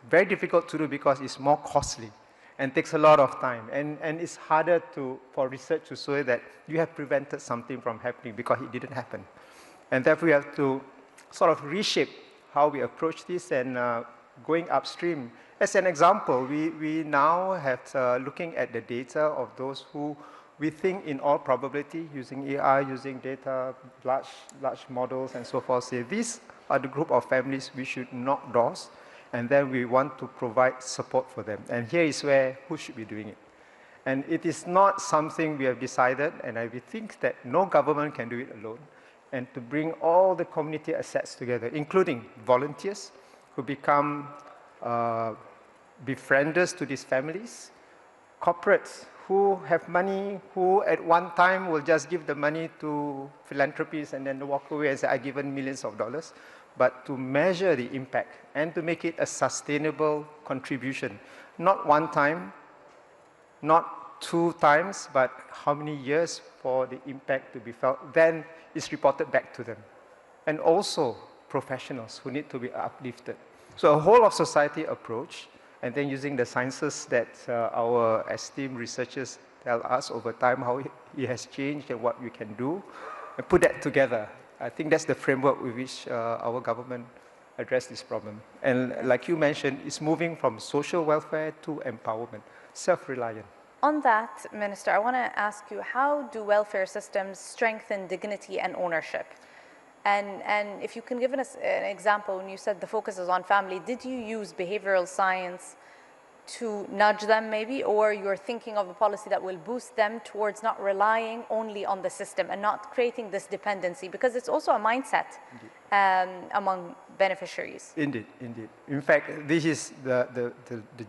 S11: very difficult to do because it's more costly and takes a lot of time. And it's harder for research to show that you have prevented something from happening because it didn't happen. And therefore, we have to sort of reshape how we approach this, and going upstream. As an example, we now have looking at the data of those who we think in all probability, using AI, using data, large models and so forth, say these are the group of families we should knock doors, and then we want to provide support for them. And here is who should be doing it. And it is not something we have decided, and we think that no government can do it alone. And to bring all the community assets together, including volunteers who become befrienders to these families, corporates who have money, who at one time will just give the money to philanthropies and then walk away and say, I've given millions of dollars, but to measure the impact and to make it a sustainable contribution. Not one time, not 2 times, but how many years for the impact to be felt, then is reported back to them. And also professionals who need to be uplifted. So a whole of society approach, and then using the sciences that our esteemed researchers tell us over time how it has changed and what we can do, and put that together. I think that's the framework with which our government address this problem. And like you mentioned, it's moving from social welfare to empowerment, self-reliant.
S9: On that, Minister, I want to ask you, how do welfare systems strengthen dignity and ownership? And if you can give us an example, when you said the focus is on family, did you use behavioral science to nudge them maybe, or you're thinking of a policy that will boost them towards not relying only on the system and not creating this dependency? Because it's also a mindset among beneficiaries.
S11: Indeed, indeed. In fact, this is the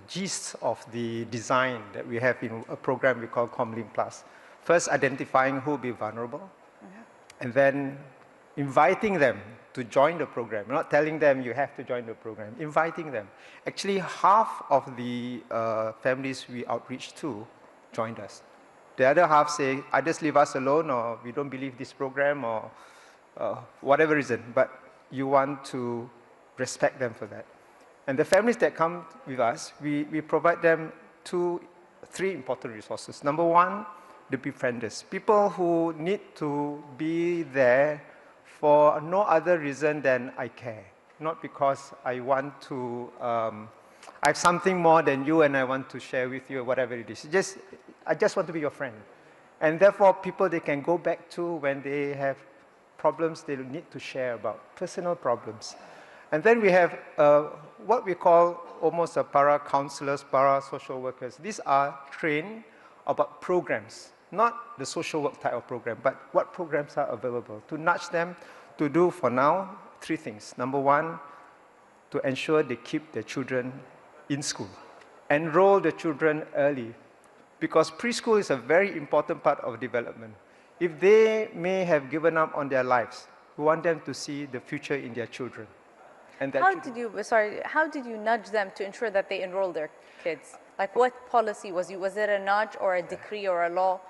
S11: gist of the design that we have in a program we call Comlink Plus. First, identifying who will be vulnerable, and then inviting them to join the program, not telling them you have to join the program, inviting them. Actually, half of the families we outreach to joined us. The other half say, either leave us alone, or we don't believe this program, or whatever reason, but you want to respect them for that. And the families that come with us, we provide them 3 important resources. Number 1, the befrienders, people who need to be there for no other reason than I care, not because I want to, I have something more than you and I want to share with you, whatever it is. I just want to be your friend. And therefore, people they can go back to when they have problems they need to share about, personal problems. And then we have what we call almost a para-counselors, para-social workers. These are trained about programs, not the social work type of program, but what programs are available to nudge them to do, for now, 3 things. Number 1, to ensure they keep their children in school. Enroll the children early, because preschool is a very important part of development. If they may have given up on their lives, we want them to see the future in their children. And that
S9: how did you nudge them to ensure that they enroll their kids? Like, what policy was it a nudge or a decree or a law?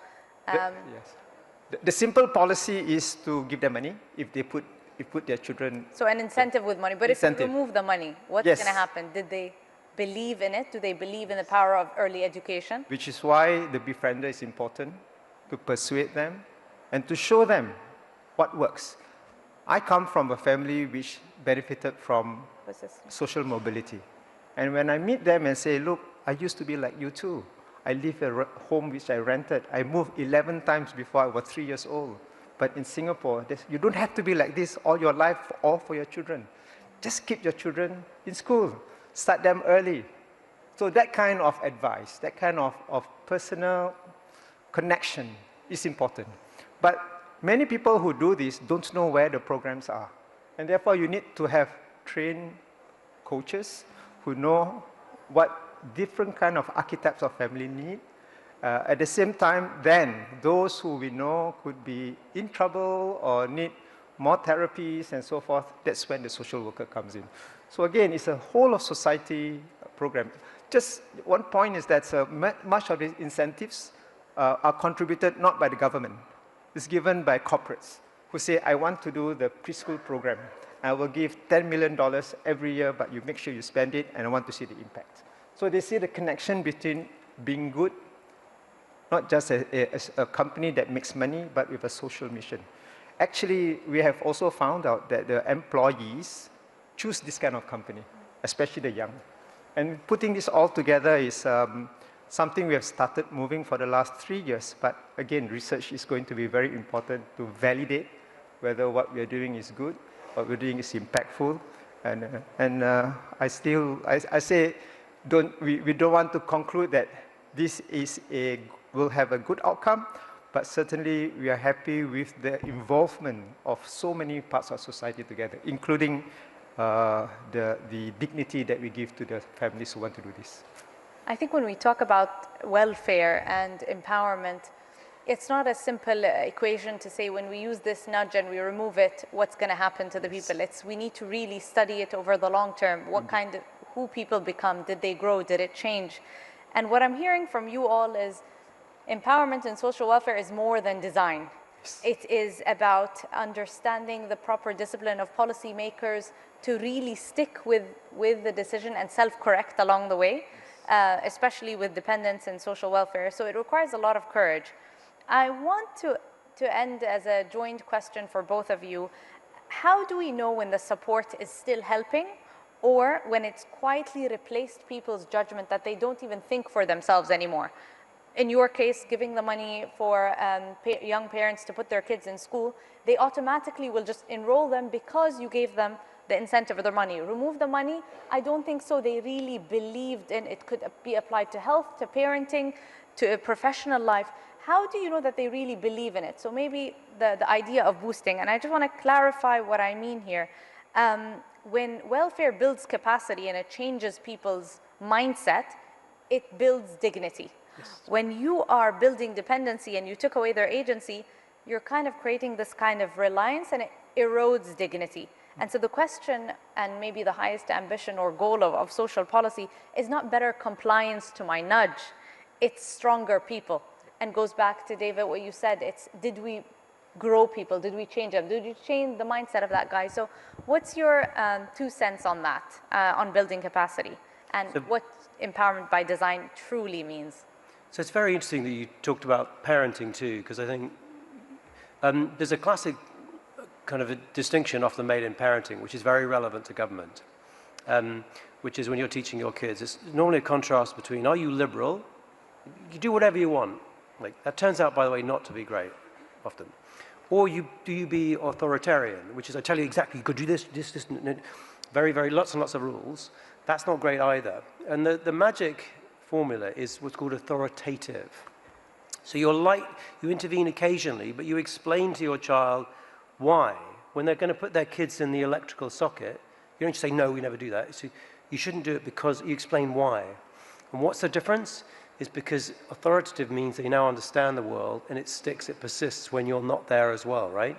S11: Yes. The simple policy is to give them money if they put their children.
S9: So an incentive with money. But
S11: incentive.
S9: If you remove the money, what's going to happen? Did they believe in it? Do they believe in the power of early education?
S11: Which is why the befriender is important, to persuade them and to show them what works. I come from a family which benefited from social mobility. And when I meet them and say, look, I used to be like you too. I live in a home which I rented. I moved 11 times before I was 3 years old. But in Singapore, you don't have to be like this all your life, all for your children. Just keep your children in school. Start them early. So that kind of advice, that kind of personal connection is important. But many people who do this don't know where the programs are. And therefore, you need to have trained coaches who know what different kind of archetypes of family need. At the same time, then, those who we know could be in trouble or need more therapies and so forth, that's when the social worker comes in. So again, it's a whole of society program. Just one point is that much of the incentives are contributed not by the government. It's given by corporates who say, I want to do the preschool program. I will give $10 million every year, but you make sure you spend it, and I want to see the impact. So they see the connection between being good, not just a company that makes money, but with a social mission. Actually, we have also found out that the employees choose this kind of company, especially the young. And putting this all together is something we have started moving for the last 3 years. But again, research is going to be very important to validate whether what we are doing is good, what we're doing is impactful. And I say, we don't want to conclude that this will have a good outcome, but certainly we are happy with the involvement of so many parts of society together, including the dignity that we give to the families who want to do this.
S9: I think when we talk about welfare and empowerment, it's not a simple equation to say when we use this nudge and we remove it, what's going to happen to the people. We need to really study it over the long term. What kind of, who people become, did they grow, did it change? And what I'm hearing from you all is empowerment and social welfare is more than design. It is about understanding the proper discipline of policymakers to really stick with the decision and self-correct along the way, especially with dependence and social welfare. So it requires a lot of courage. I want to end as a joint question for both of you. How do we know when the support is still helping or when it's quietly replaced people's judgment that they don't even think for themselves anymore? In your case, giving the money for young parents to put their kids in school, they automatically will just enroll them because you gave them the incentive of their money. Remove the money, I don't think so. They really believed in it could be applied to health, to parenting, to a professional life. How do you know that they really believe in it? So maybe the idea of boosting, and I just want to clarify what I mean here. When welfare builds capacity and it changes people's mindset, it builds dignity. Yes. When you are building dependency and you took away their agency, you're kind of creating this kind of reliance and it erodes dignity. And so the question, and maybe the highest ambition or goal of social policy, is not better compliance to my nudge, it's stronger people. And goes back to, David, what you said, it's did we grow people, did we change them, did you change the mindset of that guy? So what's your 2 cents on that, on building capacity, and what empowerment by design truly means?
S10: So it's very interesting that you talked about parenting too, because I think there's a classic kind of a distinction often made in parenting, which is very relevant to government, which is when you're teaching your kids. It's normally a contrast between, are you liberal? You do whatever you want. Like, that turns out, by the way, not to be great, often. Or do you be authoritarian, which is I tell you exactly, you could do this, lots and lots of rules. That's not great either. And the magic formula is what's called authoritative. So you intervene occasionally, but you explain to your child why. When they're going to put their kids in the electrical socket, you don't just say, no, we never do that. So you shouldn't do it because you explain why. And what's the difference? Is because authoritative means that you now understand the world and it sticks, it persists when you're not there as well, right?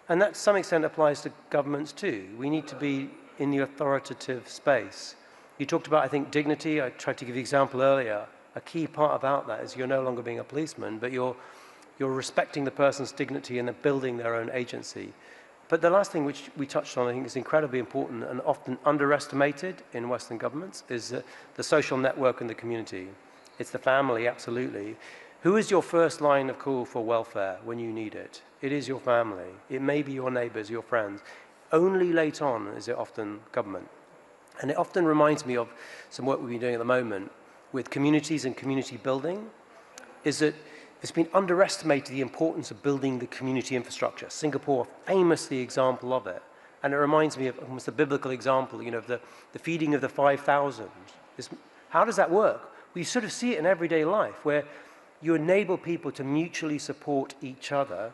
S10: And that to some extent applies to governments too. We need to be in the authoritative space. You talked about, I think, dignity. I tried to give you an example earlier. A key part about that is you're no longer being a policeman, but you're respecting the person's dignity and they're building their own agency. But the last thing which we touched on, I think is incredibly important and often underestimated in Western governments, is the social network and the community. It's the family, absolutely. Who is your first line of call for welfare when you need it? It is your family. It may be your neighbors, your friends. Only late on is it often government. And it often reminds me of some work we've been doing at the moment with communities and community building, is that it's been underestimated the importance of building the community infrastructure. Singapore, famous the example of it. And it reminds me of almost the biblical example, of the feeding of the 5,000. How does that work? We sort of see it in everyday life, where you enable people to mutually support each other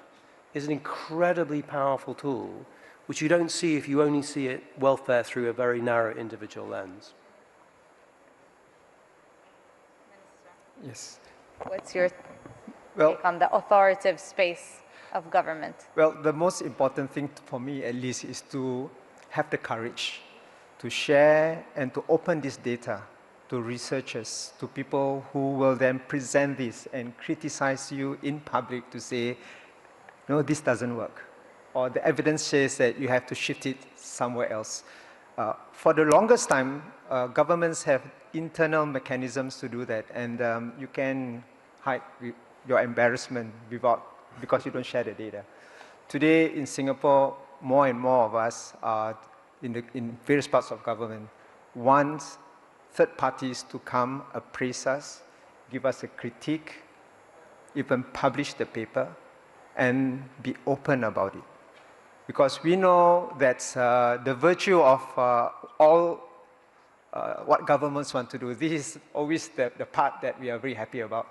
S10: is an incredibly powerful tool, which you don't see if you only see it welfare through a very narrow individual lens.
S11: Yes.
S9: What's your take on the authoritative space of government?
S11: Well, the most important thing for me, at least, is to have the courage to share and to open this data to researchers, to people who will then present this and criticize you in public to say, no, this doesn't work. Or the evidence says that you have to shift it somewhere else. For the longest time, governments have internal mechanisms to do that, and you can hide your embarrassment because you don't share the data. Today in Singapore, more and more of us are in various parts of government want third parties to come appraise us, give us a critique, even publish the paper, and be open about it. Because we know that the virtue of all what governments want to do, this is always the part that we are very happy about.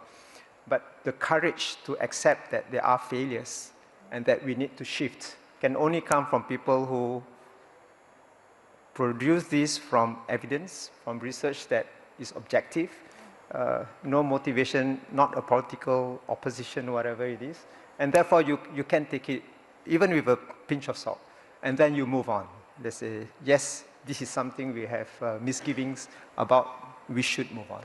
S11: But the courage to accept that there are failures and that we need to shift can only come from people who produce this from evidence, from research that is objective, no motivation, not a political opposition, whatever it is. And therefore, you can take it even with a pinch of salt. And then you move on. They say, yes, this is something we have misgivings about, we should move on.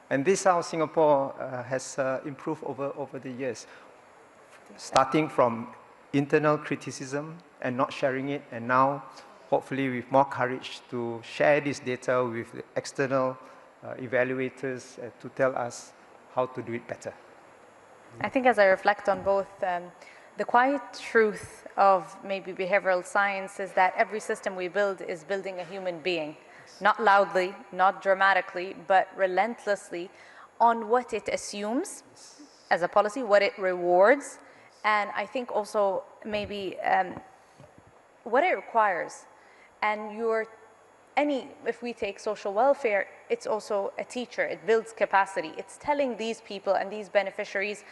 S11: And this is how Singapore has improved over the years, starting from internal criticism and not sharing it, and now, hopefully with more courage to share this data with the external evaluators to tell us how to do it better.
S9: I think as I reflect on both, the quiet truth of maybe behavioral science is that every system we build is building a human being. Not loudly, not dramatically, but relentlessly on what it assumes as a policy, what it rewards, and I think also maybe what it requires. And if we take social welfare, it's also a teacher, it builds capacity. It's telling these people and these beneficiaries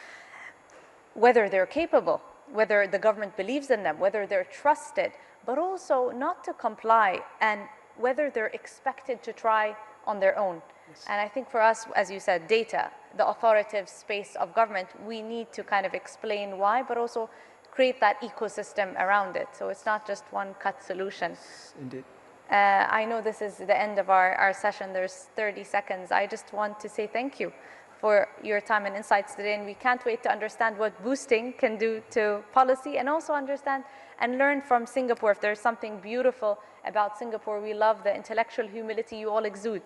S9: whether they're capable, whether the government believes in them, whether they're trusted, but also not to comply, and whether they're expected to try on their own. Yes. And I think for us, as you said, data, the authoritative space of government, we need to kind of explain why, but also create that ecosystem around it. So it's not just one cut solution.
S11: Indeed.
S9: I know this is the end of our session. There's 30 seconds. I just want to say thank you for your time and insights today, and we can't wait to understand what boosting can do to policy, and also understand and learn from Singapore. If there's something beautiful about Singapore, we love the intellectual humility you all exude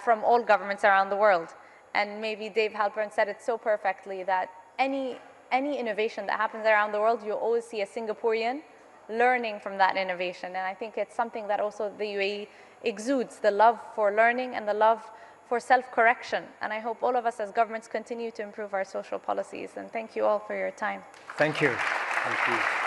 S9: from all governments around the world. And maybe Dave Halpern said it so perfectly that any innovation that happens around the world, you always see a Singaporean learning from that innovation. And I think it's something that also the UAE exudes, the love for learning and the love for self-correction. And I hope all of us as governments continue to improve our social policies. And thank you all for your time.
S11: Thank you.
S10: Thank you.